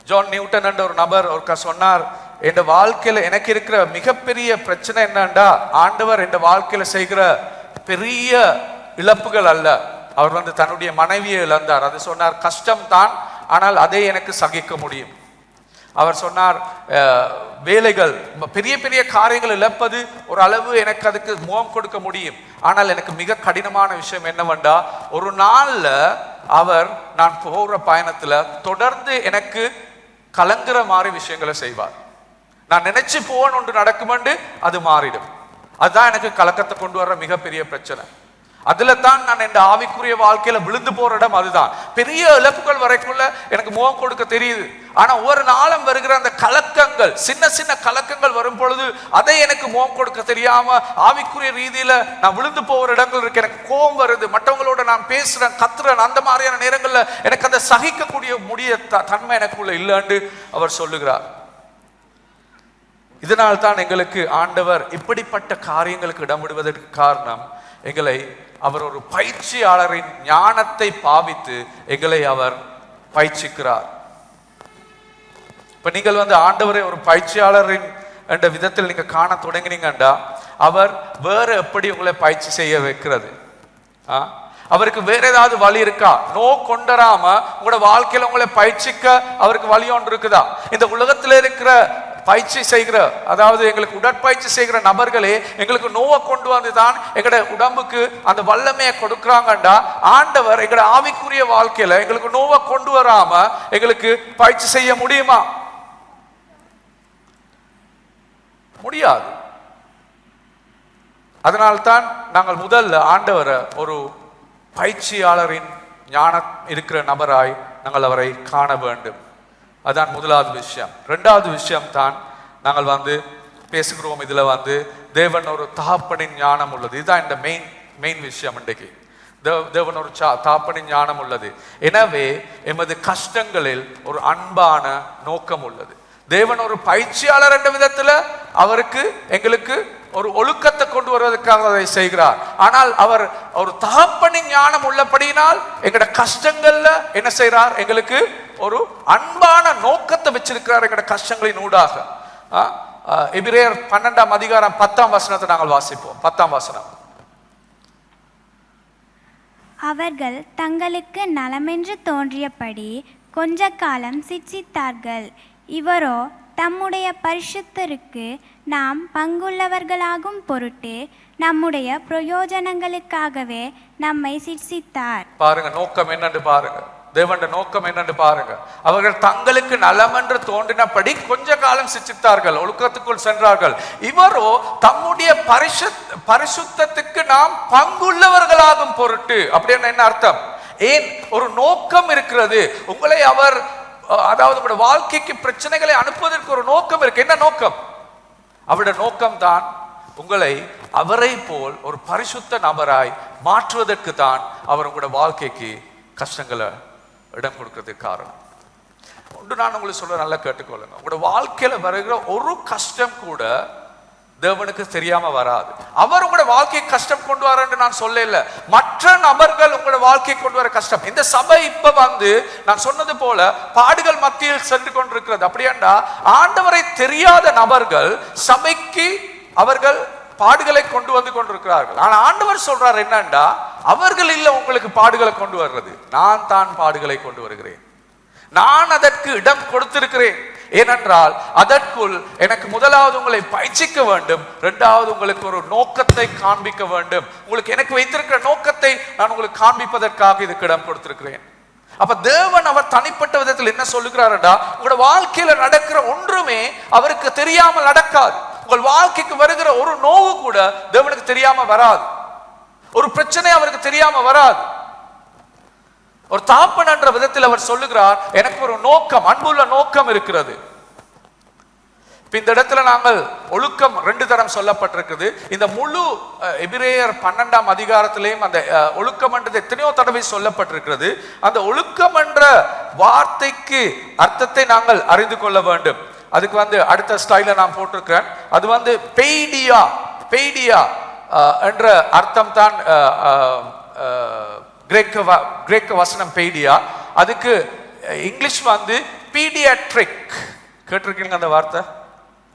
ஜான் நியூட்டன் என்ற ஒரு நபர் சொன்னார், என் வாழ்க்கையில எனக்கு இருக்கிற மிகப்பெரிய பிரச்சனை என்னண்டா, ஆண்டவர் என் வாழ்க்கையில செய்கிற பெரிய இழப்புகள் அல்ல. அவர் தன்னுடைய மனைவியை இழந்தார். அது சொன்னார், கஷ்டம் தான், ஆனால் அதை எனக்கு சகிக்க முடியும். அவர் சொன்னார், வேலைகள் பெரிய பெரிய காரியங்கள் இழப்பது ஒரு அளவு எனக்கு அதுக்கு முகம் கொடுக்க முடியும். ஆனால் எனக்கு மிக கடினமான விஷயம் என்னவென்றா, ஒரு நாள்ல நான் போகிற பயணத்துல தொடர்ந்து எனக்கு கலங்குற மாதிரி விஷயங்களை செய்வார். நான் நினைச்சு போவேன் ஒன்று நடக்குமென்று அது மாறிடும். அதுதான் எனக்கு கலக்கத்தை கொண்டு வர்ற மிகப்பெரிய பிரச்சனை. அதுல தான் நான் என் ஆவிக்குரிய வாழ்க்கையில விழுந்து போற இடம் அதுதான். பெரிய இழப்புகள் வரைக்குள்ள எனக்கு முகம் கொடுக்க தெரியுது. ஆனா ஒவ்வொரு நாளும் வருகிற அந்த கலக்கங்கள், சின்ன சின்ன கலக்கங்கள் வரும் பொழுது அதை எனக்கு முகம் கொடுக்க தெரியாம ஆவிக்குரிய ரீதியில நான் விழுந்து போகிற இடங்கள் இருக்கு. எனக்கு கோபம் வருது, மற்றவங்களோட நான் பேசுறேன், கத்துறேன். அந்த மாதிரியான நேரங்கள்ல எனக்கு அந்த சகிக்கக்கூடிய தன்மை எனக்குள்ள இல்லைன்னு அவர் சொல்லுகிறார். இதனால் தான் எங்களுக்கு ஆண்டவர் இப்படிப்பட்ட காரியங்களுக்கு இடம் விடுவதற்கு காரணம், எங்களை அவர் ஒரு பயிற்சியாளரின் ஞானத்தை பாவித்து எங்களை அவர் பயிற்சிக்கிறார். இப்ப நீங்கள் ஆண்டவரை ஒரு பயிற்சியாளரின் என்ற விதத்தில் நீங்க காண தொடங்கினீங்கண்டா, அவர் வேற எப்படி உங்களை பயிற்சி செய்ய வைக்கிறது? அவருக்கு வேற ஏதாவது வழி இருக்கா? கொண்டராம உங்களோட வாழ்க்கையில உங்களை பயிற்சிக்க அவருக்கு வழி ஒன்று இருக்குதா? இந்த உலகத்துல இருக்கிற பயிற்சி செய்கிற, அதாவது எங்களுக்கு உடற்பயிற்சி செய்கிற நபர்களே எங்களுக்கு நோவை கொண்டு வந்துதான் எங்களோட உடம்புக்கு அந்த வல்லமையை கொடுக்குறாங்கண்டா, ஆண்டவர் எங்களோட ஆவிக்குரிய வாழ்க்கையில எங்களுக்கு நோவை கொண்டு வராம எங்களுக்கு பயிற்சி செய்ய முடியுமா? முடியாது. அதனால்தான் நாங்கள் முதல்ல ஆண்டவரை ஒரு பயிற்சியாளரின் ஞானம் இருக்கிற நபராய் நாங்கள் அவரை காண வேண்டும். அதான் முதலாவது விஷயம். இரண்டாவது விஷயம் தான் நாங்கள் பேசுகிறோம். இதுல தேவன் ஒரு தகப்பனின் ஞானம் உள்ளது. இதுதான் இந்த மெயின் விஷயம். இன்றைக்கு தேவன் ஒரு தகப்பனின் ஞானம் உள்ளது. எனவே எமது கஷ்டங்களில் ஒரு அன்பான நோக்கம் உள்ளது. தேவன் ஒரு பயிற்சியாளர் என்ற விதத்துல அவருக்கு எங்களுக்கு ஒரு ஒழுக்கத்தை கொண்டு வருவதற்காக அதை செய்கிறார். ஆனால் அவர் ஒரு தகப்பனின் ஞானம் உள்ளபடியினால் எங்களோட கஷ்டங்கள்ல என்ன செய்கிறார்? எங்களுக்கு ஒரு அன்பான நோக்கத்தை வச்சிருக்கிறார் எங்களோட கஷ்டங்களின் ஊடாக. எபிரேயர் 12ஆம் அதிகாரம் 10ஆம் வசனத்தை நாங்கள் வாசிப்போம். 10ஆம் வசனம். அவர்கள் தங்களுக்கு நலமென்று தோன்றியபடி கொஞ்ச காலம் சிட்சித்தார்கள். இவரோ தம்முடைய பரிசுத்தருக்கு நாம் பங்குள்ளவர்களாகும் பொருட்டு நம்முடைய பிரயோஜனங்களுக்காகவே நம்மை சிட்சித்தார். பாருங்க, நோக்கம் என்னன்னு பாருங்க. தேவனுடைய நோக்கம் என்னன்னு பாருங்க. அவர்கள் தங்களுக்கு நலமென்று தோன்றினபடி கொஞ்ச காலம் சிட்சித்தார்கள், ஒழுக்கத்துக்குள் சென்றார்கள். இவரோ தம்முடைய பரிசுத்தத்துக்கு நாம் பங்குள்ளவர்களாகும் பொருட்டு. அப்படின்னு என்ன அர்த்தம்? ஏன் ஒரு நோக்கம் இருக்கிறது. உங்களை அவர், அதாவது உங்களுடைய வாழ்க்கைக்கு பிரச்சனைகளை அனுப்புவதற்கு ஒரு நோக்கம் இருக்கு. என்ன நோக்கம்? அவருடைய நோக்கம் தான் உங்களை அவரை போல் ஒரு பரிசுத்த நபராய் மாற்றுவதற்கு தான் அவர் உங்களுடைய வாழ்க்கைக்கு கஷ்டங்களை இடம் கொடுக்கறதுக்கு காரணம். ஒன்று நான் உங்களுக்கு சொல்ல நல்லா கேட்டுக்கொள்ளுங்க. உங்களோட வாழ்க்கையில வருகிற ஒரு கஷ்டம் கூட தேவனுக்கு தெரியாம வராது. அவர் உங்களோட வாழ்க்கையை கஷ்டம் கொண்டு வர நான் சொல்லல, மற்ற நபர்கள் உங்களோட வாழ்க்கையை கொண்டு வர கஷ்டம். இந்த சபை இப்ப நான் சொன்னது போல பாடுகள் மத்தியில் சென்று கொண்டிருக்கிறது. அப்படியாண்டா ஆண்டவரை தெரியாத நபர்கள் சபைக்கு அவர்கள் பாடுகளை கொண்டு வந்து கொண்டிருக்கிறார்கள். ஆனா ஆண்டவர் சொல்றார் என்னண்டா, அவர்கள் இல்ல உங்களுக்கு பாடுகளை கொண்டு வர்றது, நான் தான் பாடுகளை கொண்டு வருகிறேன். நான் அதற்கு இடம் கொடுத்திருக்கிறேன். ஏனென்றால் அதற்குள் எனக்கு முதலாவது உங்களை பயிற்சிக்க வேண்டும், இரண்டாவது உங்களுக்கு ஒரு நோக்கத்தை காண்பிக்க வேண்டும். உங்களுக்கு எனக்கு வைத்திருக்கிற நோக்கத்தை நான் உங்களுக்கு காண்பிப்பதற்காக இதுக்கு இடம் கொடுத்திருக்கிறேன். அப்ப தேவன் அவர் தனிப்பட்ட விதத்தில் என்ன சொல்லுகிறாருடா, உங்களோட வாழ்க்கையில நடக்கிற ஒன்றுமே அவருக்கு தெரியாமல் நடக்காது. உங்கள் வாழ்க்கைக்கு வருகிற ஒரு நோவு கூட தேவனுக்கு தெரியாம வராது. ஒரு பிரச்சனை அவருக்கு தெரியாம வராது. ஒரு தாப்பன் என்ற விதத்தில் அவர் சொல்லுகிறார், எனக்கு ஒரு நோக்கம், அன்புள்ள நோக்கம் இருக்கிறது. இந்த இடத்துல நாங்கள் ஒழுக்கம் 2 தரம் சொல்லப்பட்டிருக்குது. இந்த முழு எபிரேயர் 12ஆம் அதிகாரத்திலேயும் அந்த ஒழுக்கம் என்றது எத்தனையோ தடவை சொல்லப்பட்டிருக்கிறது. அந்த ஒழுக்கம் என்ற வார்த்தைக்கு அர்த்தத்தை நாங்கள் அறிந்து கொள்ள வேண்டும். அதுக்கு அடுத்த ஸ்டைல நான் போட்டிருக்கிறேன். அது பெய்டியா, பெய்டியா என்ற அர்த்தம் தான் கிரேக்க வசனம் பெய்டியா. அதுக்கு இங்கிலீஷ் பீடியாட்ரிக். கேட்டிருக்கீங்க அந்த வார்த்தை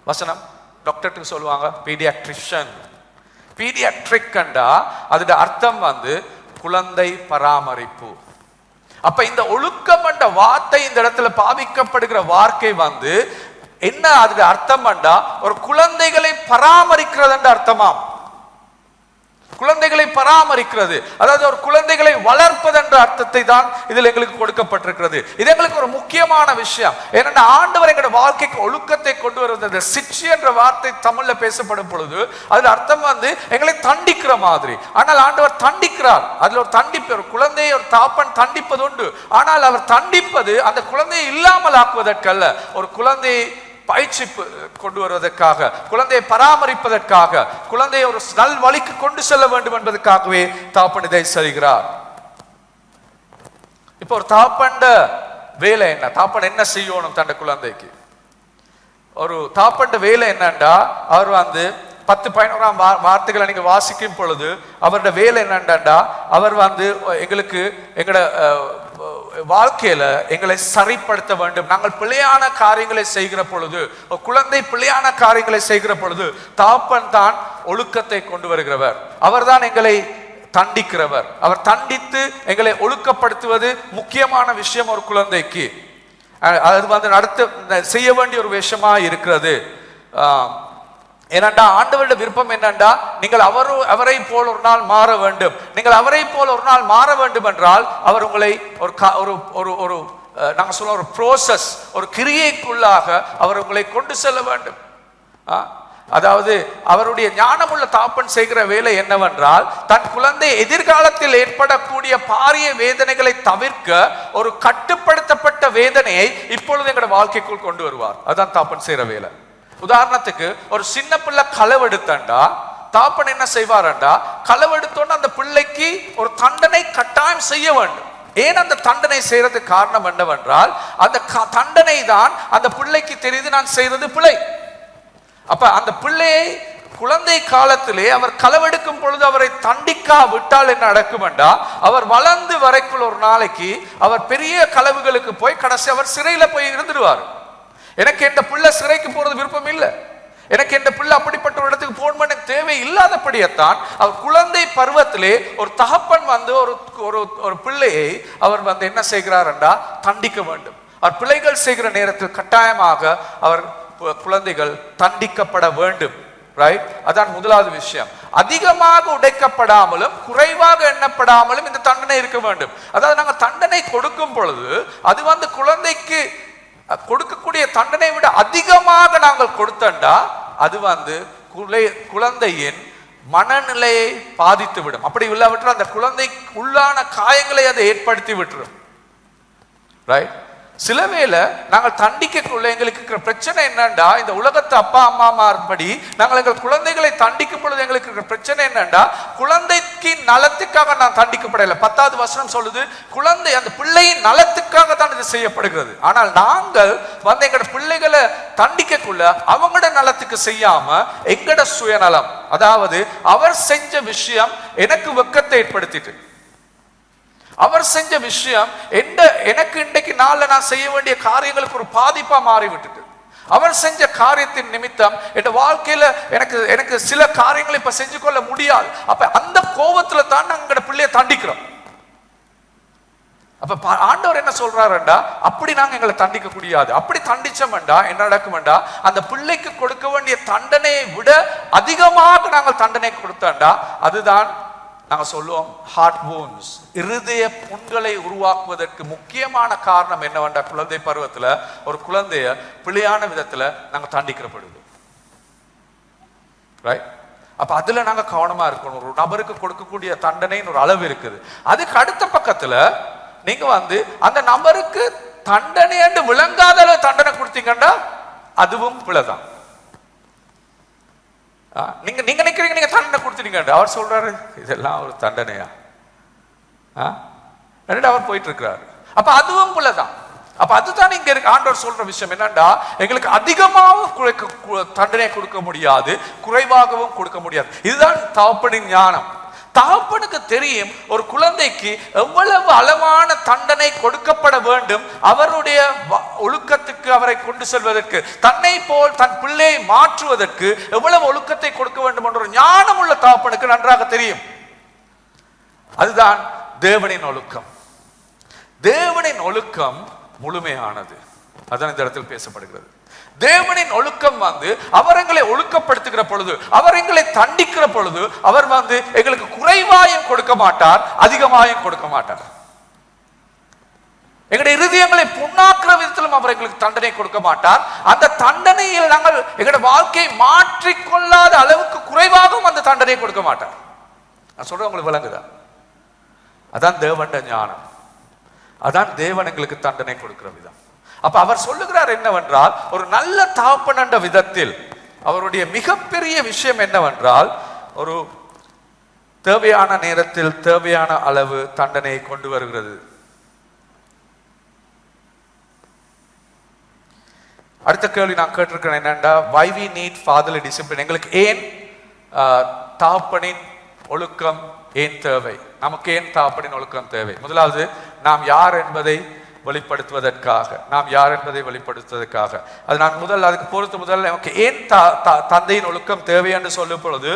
வசனம்? டாக்டருக்கு சொல்லுவாங்க பீடியாட்ரிஷியன். பீடியாட்ரிக் கண்டா அதோட அர்த்தம் குழந்தை பராமரிப்பு. அப்ப இந்த ஒழுக்கம் என்ற வார்த்தை இந்த இடத்துல பாவிக்கப்படுகிற வார்த்தை என்ன அதோட அர்த்தம் கண்டா ஒரு குழந்தைகளை பராமரிக்கிறது என்ற அர்த்தமாம். குழந்தைகளை பராமரிக்கிறது, அதாவது ஒரு குழந்தைகளை வளர்ப்பது என்ற அர்த்தத்தை தான் இதில் எங்களுக்கு கொடுக்கப்பட்டிருக்கிறது. இது எங்களுக்கு ஒரு முக்கியமான விஷயம். ஏன்னா ஆண்டவர் எங்களோட வாழ்க்கைக்கு ஒழுக்கத்தை கொண்டு வருவது. சிட்சி என்ற வார்த்தை தமிழ்ல பேசப்படும் பொழுது அதுல அர்த்தம் எங்களை தண்டிக்கிற மாதிரி. ஆனால் ஆண்டவர் தண்டிக்கிறார். அதுல ஒரு தண்டிப்பு, ஒரு குழந்தையை ஒரு தாப்பன் தண்டிப்பது உண்டு. ஆனால் அவர் தண்டிப்பது அந்த குழந்தையை இல்லாமல் ஆக்குவதற்கல்ல, ஒரு குழந்தையை பயிற்சி கொண்டு வருவதற்காக, குழந்தையை பராமரிப்பதற்காக, குழந்தையை ஒரு நல் வழிக்கு கொண்டு செல்ல வேண்டும் என்பதற்காகவே தாப்பன் இதை செய்கிறார். இப்ப ஒரு தாப்பண்ட வேலை என்ன? தாப்பன் என்ன செய்யணும் தன் குழந்தைக்கு? ஒரு தாப்பண்ட வேலை என்னண்டா, அவர் 10-11ஆம் வார்த்தைகளை நீங்க வாசிக்கும் பொழுது அவருடைய வேலை என்னண்டா, அவர் எங்களுக்கு எங்களோட வாழ்க்கையில எங்களை சரிப்படுத்த வேண்டும். நாங்கள் பிழையான காரியங்களை செய்கிற பொழுது, குழந்தை பிழையான காரியங்களை செய்கிற பொழுது தாப்பன் தான் ஒழுக்கத்தை கொண்டு வருகிறவர். அவர் தான் எங்களை தண்டிக்கிறவர். அவர் தண்டித்து எங்களை ஒழுக்கப்படுத்துவது முக்கியமான விஷயம் ஒரு குழந்தைக்கு. அது நடத்த செய்ய வேண்டிய ஒரு விஷயமா இருக்கிறது. ஏனண்டா ஆண்டவருடைய விருப்பம் என்னண்டா, நீங்கள் அவரை போல் ஒரு நாள் மாற வேண்டும். நீங்கள் அவரை போல் ஒரு நாள் மாற வேண்டும் என்றால் அவர் உங்களை ஒரு நாங்க சொல்ல ஒரு ப்ரோசஸ், ஒரு கிரியைக்குள்ளாக அவர் உங்களை கொண்டு செல்ல வேண்டும். அதாவது அவருடைய ஞானமுள்ள தாப்பன் செய்கிற வேலை என்னவென்றால், தன் குழந்தை எதிர்காலத்தில் ஏற்படக்கூடிய பாரிய வேதனைகளை தவிர்க்க ஒரு கட்டுப்படுத்தப்பட்ட வேதனையை இப்பொழுது எங்களோட வாழ்க்கைக்குள் கொண்டு வருவார். அதுதான் தாப்பன் செய்கிற வேலை. உதாரணத்துக்கு ஒரு சின்ன பிள்ளை களவெடுத்தண்டா தாப்பன் என்ன செய்வாரண்டா, களவெடுத்தோன்னு அந்த பிள்ளைக்கு ஒரு தண்டனை கட்டாயம் செய்ய வேண்டும். ஏன் அந்த தண்டனை செய்யறதுக்கு காரணம் என்னவென்றால், அந்த தண்டனை தான் அந்த பிள்ளைக்கு தெரியுது நான் செய்யறது பிழை. அப்ப அந்த பிள்ளையை குழந்தை காலத்திலே அவர் களவெடுக்கும் பொழுது அவரை தண்டிக்கா விட்டால் என்ன நடக்கும்டா, அவர் வளர்ந்து வரைக்குள் ஒரு நாளைக்கு அவர் பெரிய களவுகளுக்கு போய் கடைசி அவர் சிறையில போய் இருந்துடுவார். எனக்கு இந்த பிள்ளை சிறைக்கு போறது விருப்பம் இல்லை. எனக்கு இந்த பிள்ளை அப்படிப்பட்ட ஒரு இடத்துக்கு போகணும் தேவை இல்லாதபடியத்தான் அவர் குழந்தை பருவத்திலே ஒரு தகப்பன் ஒரு பிள்ளையை அவர் என்ன செய்கிறார்டா, தண்டிக்க வேண்டும். அவர் பிள்ளைகள் செய்கிற நேரத்தில் கட்டாயமாக அவர் குழந்தைகள் தண்டிக்கப்பட வேண்டும். ரைட்? அதான் முதலாவது விஷயம். அதிகமாக உடைக்கப்படாமலும் குறைவாக எண்ணப்படாமலும் இந்த தண்டனை இருக்க வேண்டும். அதாவது நாங்கள் தண்டனை கொடுக்கும் பொழுது அது குழந்தைக்கு கொடுக்கக்கூடிய தண்டனை விட அதிகமாக நாங்கள் கொடுத்தண்டா அது குழந்தையின் மனநிலையை பாதித்து விடும். அப்படி இல்லாவிட்டால் அந்த குழந்தைக்கு உள்ளான காயங்களை அதை ஏற்படுத்தி விட்டுரும். ரைட்? சில வேளை நாங்கள் தண்டிக்கக்குள்ள எங்களுக்கு இருக்கிற பிரச்சனை என்னண்டா, இந்த உலகத்து அப்பா அம்மா மாறுபடி நாங்கள் எங்கள் குழந்தைகளை தண்டிக்கும் பொழுது எங்களுக்கு இருக்கிற பிரச்சனை என்னண்டா, குழந்தைக்கு நலத்துக்காக நான் தண்டிக்கப்படலை. 10வது வசனம் சொல்லுது, குழந்தை அந்த பிள்ளையின் நலத்துக்காக தான் இது செய்யப்படுகிறது. ஆனால் நாங்கள் எங்களோட பிள்ளைகளை தண்டிக்கக்குள்ள அவங்களோட நலத்துக்கு செய்யாம எங்களோட சுயநலம், அதாவது அவர் செஞ்ச விஷயம் எனக்கு வெக்கத்தை ஏற்படுத்திட்டு, அவர் செஞ்ச விஷயம் எனக்கு இன்றைக்கு நாள்ல நான் செய்ய வேண்டிய காரியங்களுக்கு ஒரு பாதிப்பா மாறிவிட்டுட்டு, அவர் செஞ்ச காரியத்தின் நிமித்தம் என் வாழ்க்கையில எனக்கு சில காரியங்களை இப்ப செஞ்சு கொள்ள முடியாது. அப்ப அந்த கோபத்துல தான் நாங்க பிள்ளைய தண்டிக்கிறோம். அப்ப ஆண்டவர் என்ன சொல்றாருண்டா, அப்படி நாங்க எங்களை தண்டிக்க முடியாது. அப்படி தண்டிச்சோம்டா என்ன நடக்கும்டா, அந்த பிள்ளைக்கு கொடுக்க வேண்டிய தண்டனையை விட அதிகமாக நாங்கள் தண்டனை கொடுத்தோம்டா அதுதான் நாங்க சொல்லுவோம் ஹார்ட் wounds, இருதய புண்களை உருவாக்குவதற்கு முக்கியமான காரணம் என்னவென்றா, குழந்தை பருவத்துல ஒரு குழந்தைய பிழையான விதத்துல நாங்க தண்டிக்கப்படுது. ரைட்? அப்ப அதுல நாங்க கவனமா இருக்கணும். ஒரு நபருக்கு கொடுக்கக்கூடிய தண்டனைன்னு ஒரு அளவு இருக்குது. அதுக்கு அடுத்த பக்கத்துல நீங்க வந்து அந்த நபருக்கு தண்டனை என்று விளங்காத அளவு தண்டனை கொடுத்தீங்கன்னா அதுவும் பிழைதான். நீங்க நீங்க நினைக்கிறீங்க நீங்க தண்டனை கொடுத்துட்டீங்க, அவர் சொல்றாரு இதெல்லாம் ஒரு தண்டனையா? அவர் போயிட்டு இருக்கிறாரு. அப்ப அதுவும் பிழைதான். அப்ப அதுதான் இங்க இருக்கு. ஆண்டவர் சொல்ற விஷயம் என்னன்னா, எங்களுக்கு அதிகமாகவும் தண்டனை கொடுக்க முடியாது, குறைவாகவும் கொடுக்க முடியாது. இதுதான் தகப்பனின் ஞானம். தகப்பனுக்கு தெரியும் ஒரு குழந்தைக்கு எவ்வளவு அளவான தண்டனை கொடுக்கப்பட வேண்டும், அவருடைய ஒழுக்கத்துக்கு அவரை கொண்டு செல்வதற்கு, தன்னை போல் தன் பிள்ளையை மாற்றுவதற்கு எவ்வளவு ஒழுக்கத்தை கொடுக்க வேண்டும் என்ற ஒரு ஞானம் உள்ள தகப்பனுக்கு நன்றாக தெரியும். அதுதான் தேவனின் ஒழுக்கம். தேவனின் ஒழுக்கம் முழுமையானது. அதான் இந்த இடத்தில் பேசப்படுகிறது. தேவனின் ஒழுக்கம் வந்து அவர் எங்களை ஒழுக்கப்படுத்துகிற பொழுது, அவர் எங்களை தண்டிக்கிற பொழுது, அவர் வந்து எங்களுக்கு குறைவாயும் கொடுக்க மாட்டார், அதிகமாயும் கொடுக்க மாட்டார். எங்களுடைய இருதயங்களை புண்ணாக்குற விதத்திலும் அவர் எங்களுக்கு தண்டனை கொடுக்க மாட்டார். அந்த தண்டனையில் நாங்கள் எங்களுடைய வாழ்க்கையை மாற்றிக்கொள்ளாத அளவுக்கு குறைவாகவும் அந்த தண்டனை கொடுக்க மாட்டார். நான் சொல்றேன், உங்களுக்கு விளங்குதா? அதான் தேவனுடைய ஞானம். அதான் தேவன் எங்களுக்கு தண்டனை கொடுக்கிற விதம். அப்ப அவர் சொல்லுகிறார் என்னவென்றால், ஒரு நல்ல தகப்பன் என்ற விதத்தில் அவருடைய மிகப்பெரிய விஷயம் என்னவென்றால், ஒரு தேவையான நேரத்தில் தேவையான அளவு தண்டனையை கொண்டு வருகிறது. அடுத்த கேள்வி நான் கேட்டிருக்கிறேன் என்னன்னா, why we need fatherly discipline? எங்களுக்கு ஏன் தகப்பனின் ஒழுக்கம் ஏன் தேவை? நமக்கு ஏன் தகப்பனின் ஒழுக்கம் தேவை? முதலாவது, நாம் யார் என்பதை வெளிப்படுத்துவதற்காக. அது நான் அதுக்கு பொறுத்து முதல்ல நமக்கு ஏன் தந்தையின் ஒழுக்கம் தேவை என்று சொல்லும் பொழுது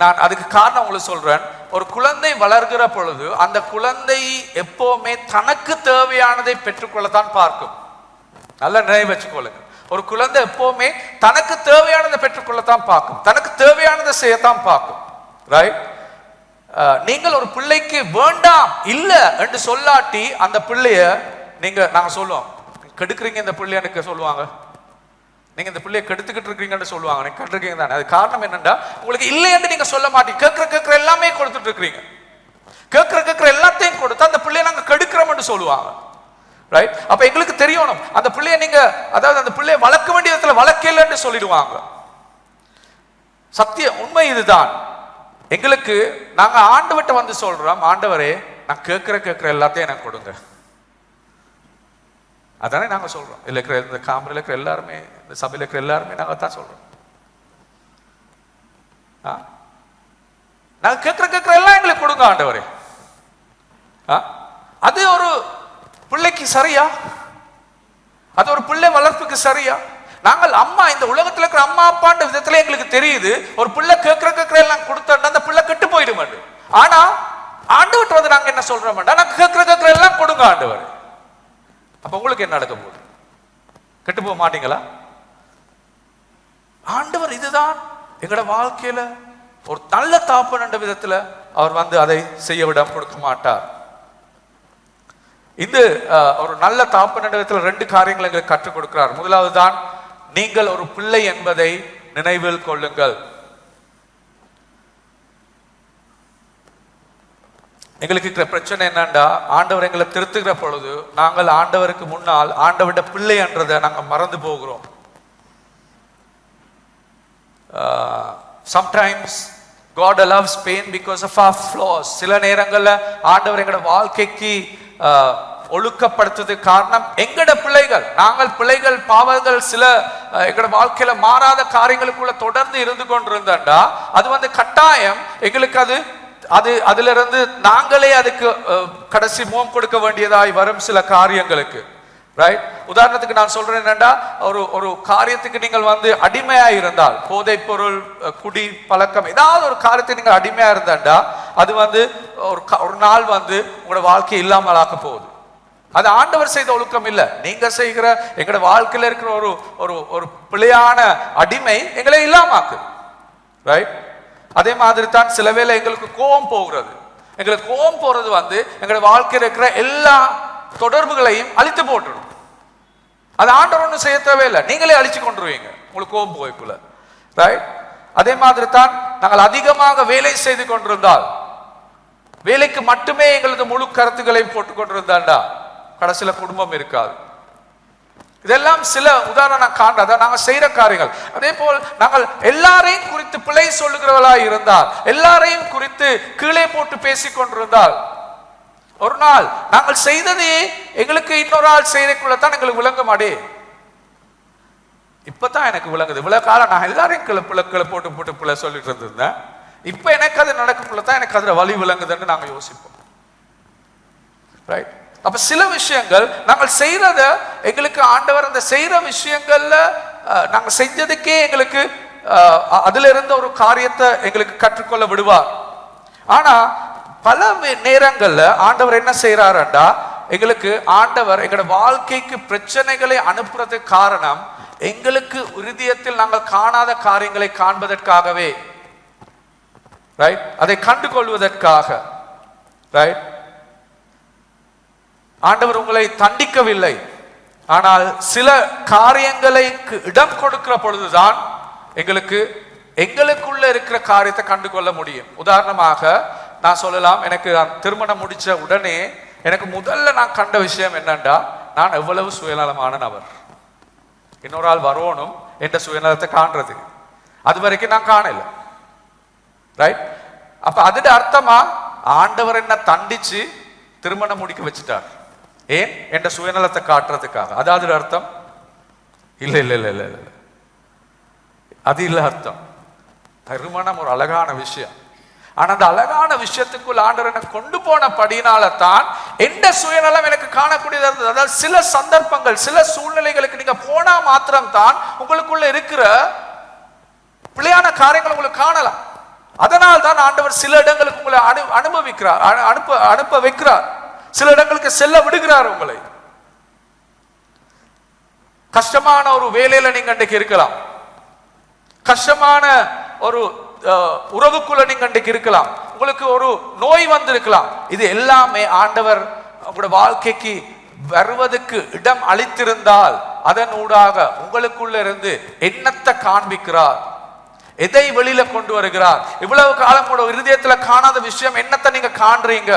நான் அதுக்கு காரணம் உங்களுக்கு சொல்றேன். ஒரு குழந்தை வளர்கிற பொழுது அந்த குழந்தை எப்பவுமே தனக்கு தேவையானதை பெற்றுக்கொள்ளத்தான் பார்க்கும். நல்ல நினைவு வச்சுக்கொள்ளுங்க. ஒரு குழந்தை எப்பவுமே தனக்கு தேவையானதை பெற்றுக்கொள்ளத்தான் பார்க்கும், தனக்கு தேவையானதை செய்யத்தான் பார்க்கும். ரைட்? நீங்கள் ஒரு பிள்ளைக்கு வேண்டாம் இல்ல என்று சொல்லாட்டி அந்த பிள்ளைய நாங்க சொல்லுவோம், கெடுக்கிறீங்க இந்த பிள்ளைய எனக்கு சொல்லுவாங்க, நீங்க இந்த பிள்ளைய கெடுத்துக்கிட்டு இருக்கீங்கன்னு சொல்லுவாங்க. நீங்க கெடுக்கிறீங்க தானே. அது காரணம் என்னன்னா, உங்களுக்கு இல்லை என்று நீங்க சொல்ல மாட்டீங்க. கேட்கிற எல்லாமே கொடுத்துட்டு இருக்கிறீங்க. கேட்கிற எல்லாத்தையும் கொடுத்து அந்த பிள்ளைய நாங்க கெடுக்கிறோம் என்று சொல்லுவாங்க. ரைட்? அப்ப எங்களுக்கு தெரியணும், அந்த பிள்ளைய நீங்க, அதாவது அந்த பிள்ளைய வளர்க்க வேண்டிய விதத்துல வளர்க்கல என்று சொல்லிடுவாங்க. சத்திய உண்மை இதுதான். எங்களுக்கு நாங்க ஆண்டவர்கிட்ட வந்து சொல்றோம், ஆண்டவரே நான் கேட்கிற எல்லாத்தையும் எனக்கு கொடுங்க. அதானே நாங்க சொல்றோம். இந்த காமரில் இருக்கிற எல்லாருமே, இந்த சபையில் இருக்கிற எல்லாருமே நாங்க தான் சொல்றோம். நாங்க கேட்கிற எல்லாம் எங்களுக்கு கொடுங்க ஆண்டவரே. அது ஒரு பிள்ளைக்கு சரியா? அது ஒரு பிள்ளை வளர்ப்புக்கு சரியா? நாங்கள் அம்மா, இந்த உலகத்தில் இருக்கிற அம்மா அப்பான்ற விதத்துல எங்களுக்கு தெரியுது, ஒரு பிள்ளை கேட்கிற எல்லாம் கொடுத்தா அந்த பிள்ளை கெட்டு போயிடும். ஆனா ஆண்டவர்கிட்ட வந்து நாங்க என்ன சொல்றோம், நாங்க கேட்கிற எல்லாம் கொடுங்க ஆண்டவர். அப்ப உங்களுக்கு என்ன நடக்க போகுது? கெட்டு போக மாட்டீங்களா? ஆண்டவர் இதுதான் எங்களோட வாழ்க்கையில ஒரு நல்ல தாப்பன் என்ற விதத்துல அவர் வந்து அதை செய்ய விட கொடுக்க மாட்டார். இது ஒரு நல்ல தாப்பன் என்ற விதத்துல ரெண்டு காரியங்களை எங்களுக்கு கற்றுக் கொடுக்கிறார். முதலாவது தான், நீங்கள் ஒரு பிள்ளை என்பதை நினைவில் கொள்ளுங்கள். எங்களுக்கு இருக்கிற பிரச்சனை என்னண்டா, ஆண்டவர் எங்களை திருத்துகிற பொழுது நாங்கள் ஆண்டவருக்கு முன்னால் ஆண்டவருடைய பிள்ளை என்றதை நாங்கள் மறந்து போகிறோம். Sometimes God allows pain because of our flaws. சில நேரங்கள்ல ஆண்டவர் எங்களோட வாழ்க்கைக்கு ஒழுக்கப்படுத்துறதுக்கு காரணம் எங்கட பிள்ளைகள், நாங்கள் பிள்ளைகள் பாவங்கள் சில எங்களோட வாழ்க்கையில மாறாத காரியங்களுக்குள்ள தொடர்ந்து இருந்து கொண்டிருந்தா அது வந்து கட்டாயம் எங்களுக்கு அதுல இருந்து நாங்களே அதுக்கு கடைசி முகம் கொடுக்க வேண்டியதாய் வரும் சில காரியங்களுக்கு. ரைட்? உதாரணத்துக்கு நான் சொல்றேன் என்னன்னா, ஒரு காரியத்துக்கு நீங்கள் வந்து அடிமையா இருந்தால், போதை பொருள், குடி பழக்கம், ஏதாவது ஒரு காரியத்துக்கு நீங்கள் அடிமையா இருந்தாண்டா அது வந்து ஒரு நாள் வந்து உங்களோட வாழ்க்கையை இல்லாமல் ஆக்க போகுது. அது ஆண்டவர் செய்த ஒழுக்கம் இல்லை, நீங்க செய்கிற எங்களோட வாழ்க்கையில இருக்கிற ஒரு பிழையான அடிமை எங்களை இல்லாமாக்கு. ரைட்? அதே மாதிரி தான் சில வேளை எங்களுக்கு கோபம் போகிறது. எங்களுக்கு கோபம் போறது வந்து எங்களோட வாழ்க்கையில் இருக்கிற எல்லா தொடர்புகளையும் அழித்து போட்டுடும். அது ஆண்டவர் ஒன்றும் செய்ய தேவையில்லை, நீங்களே அழிச்சு கொண்டுருவீங்க உங்களுக்கு கோபம் போய்க்குள்ள. ரைட்? அதே மாதிரி தான் நாங்கள் அதிகமாக வேலை செய்து கொண்டிருந்தால், வேலைக்கு மட்டுமே எங்களது முழு கருத்துக்களை போட்டுக் கொண்டிருந்தாண்டா கடைசியில குடும்பம் இருக்காது. இதெல்லாம் சில உதாரணம் காண்றத நாங்கள் செய்யற காரியங்கள். அதே போல் நாங்கள் எல்லாரையும் குறித்து பிழை சொல்லுகிறவர்களாய் இருந்தால், எல்லாரையும் குறித்து கீழே போட்டு பேசிக் கொண்டிருந்தால், ஒரு நாள் நாங்கள் செய்ததே எங்களுக்கு இன்னொரு ஆள் செய்யறதுக்குள்ளதான் எங்களுக்கு விளங்க மாட்டே. இப்பதான் எனக்கு விளங்குது. இவ்வளவு காலம் நான் எல்லாரையும் கிளை போட்டு பிள்ளை சொல்லிட்டு இருந்தேன். இப்ப எனக்கு அது நடக்குள்ளதான் எனக்கு அதுல வழி விளங்குதுன்னு நாங்க யோசிப்போம். ரைட்? அப்ப சில விஷயங்கள் நாங்கள் செய்யறத எங்களுக்கு ஆண்டவர் அந்த செய்யற விஷயங்கள்ல நாங்க செஞ்சதுக்கே எங்களுக்கு அதுல இருந்த ஒரு காரியத்தை எங்களுக்கு கற்றுக்கொள்ள விடுவார். ஆனா பல நேரங்கள்ல ஆண்டவர் என்ன செய்யறாருண்டா, எங்களுக்கு ஆண்டவர் எங்களோட வாழ்க்கைக்கு பிரச்சனைகளை அனுப்புறதுக்கு காரணம் எங்களுக்கு இருதயத்தில் நாங்கள் காணாத காரியங்களை காண்பதற்காகவே. ரைட்? அதை கண்டு கொள்வதற்காக. ரைட்? ஆண்டவர் உங்களை தண்டிக்கவில்லை, ஆனால் சில காரியங்களை இடம் கொடுக்கிற பொழுதுதான் எங்களுக்குள்ள இருக்கிற காரியத்தை கண்டு கொள்ள முடியும். உதாரணமாக நான் சொல்லலாம், எனக்கு திருமணம் முடிச்ச உடனே எனக்கு முதல்ல நான் கண்ட விஷயம் என்னண்டா, நான் எவ்வளவு சுயநலமான நபர். இன்னொரு ஆள் வரணும் என்ற சுயநலத்தை காண்றது அது வரைக்கும் நான் காணல. ரைட்? அப்ப அதுட அர்த்தமா ஆண்டவர் என்ன தண்டிச்சு திருமணம் முடிக்க வச்சுட்டார். ஏன்? என்ற சுயநலத்தை காட்டுறதுக்காக. அதாவது அர்த்தம் இல்ல இல்ல இல்ல இல்ல இல்ல அது இல்ல அர்த்தம். திருமணம் ஒரு அழகான விஷயம். ஆனா அந்த அழகான விஷயத்துக்குள் ஆண்டவர் என்ன கொண்டு போன படியினால தான் எந்த சுயநலம் எனக்கு காணக்கூடியதா இருந்தது. அதாவது சில சந்தர்ப்பங்கள், சில சூழ்நிலைகளுக்கு நீங்க போனா மாத்திரம் தான் உங்களுக்குள்ள இருக்கிற பிழையான காரியங்கள் உங்களுக்கு காணலாம். அதனால் தான் ஆண்டவர் சில இடங்களுக்கு உங்களை அனுபவிக்கிறார், அனுப்ப வைக்கிறார். சில இடங்களுக்கு செல்ல விடுகிறார். உங்களை கஷ்டமான ஒரு வேலையில நீங்க இன்றைக்கு இருக்கலாம், கஷ்டமான ஒரு உறவுக்குள்ள நீங்க இன்றைக்கு இருக்கலாம், உங்களுக்கு ஒரு நோய் வந்திருக்கலாம். இது எல்லாமே ஆண்டவர் உங்களோட வாழ்க்கைக்கு வருவதற்கு இடம் அளித்திருந்தால் அதன் ஊடாக உங்களுக்குள்ள இருந்து எண்ணத்தை காண்பிக்கிறார், எதை வெளியில கொண்டு வருகிறார். இவ்வளவு காலம் கூட இருதயத்துல காணாத விஷயம் என்னத்தை நீங்க காண்றீங்க.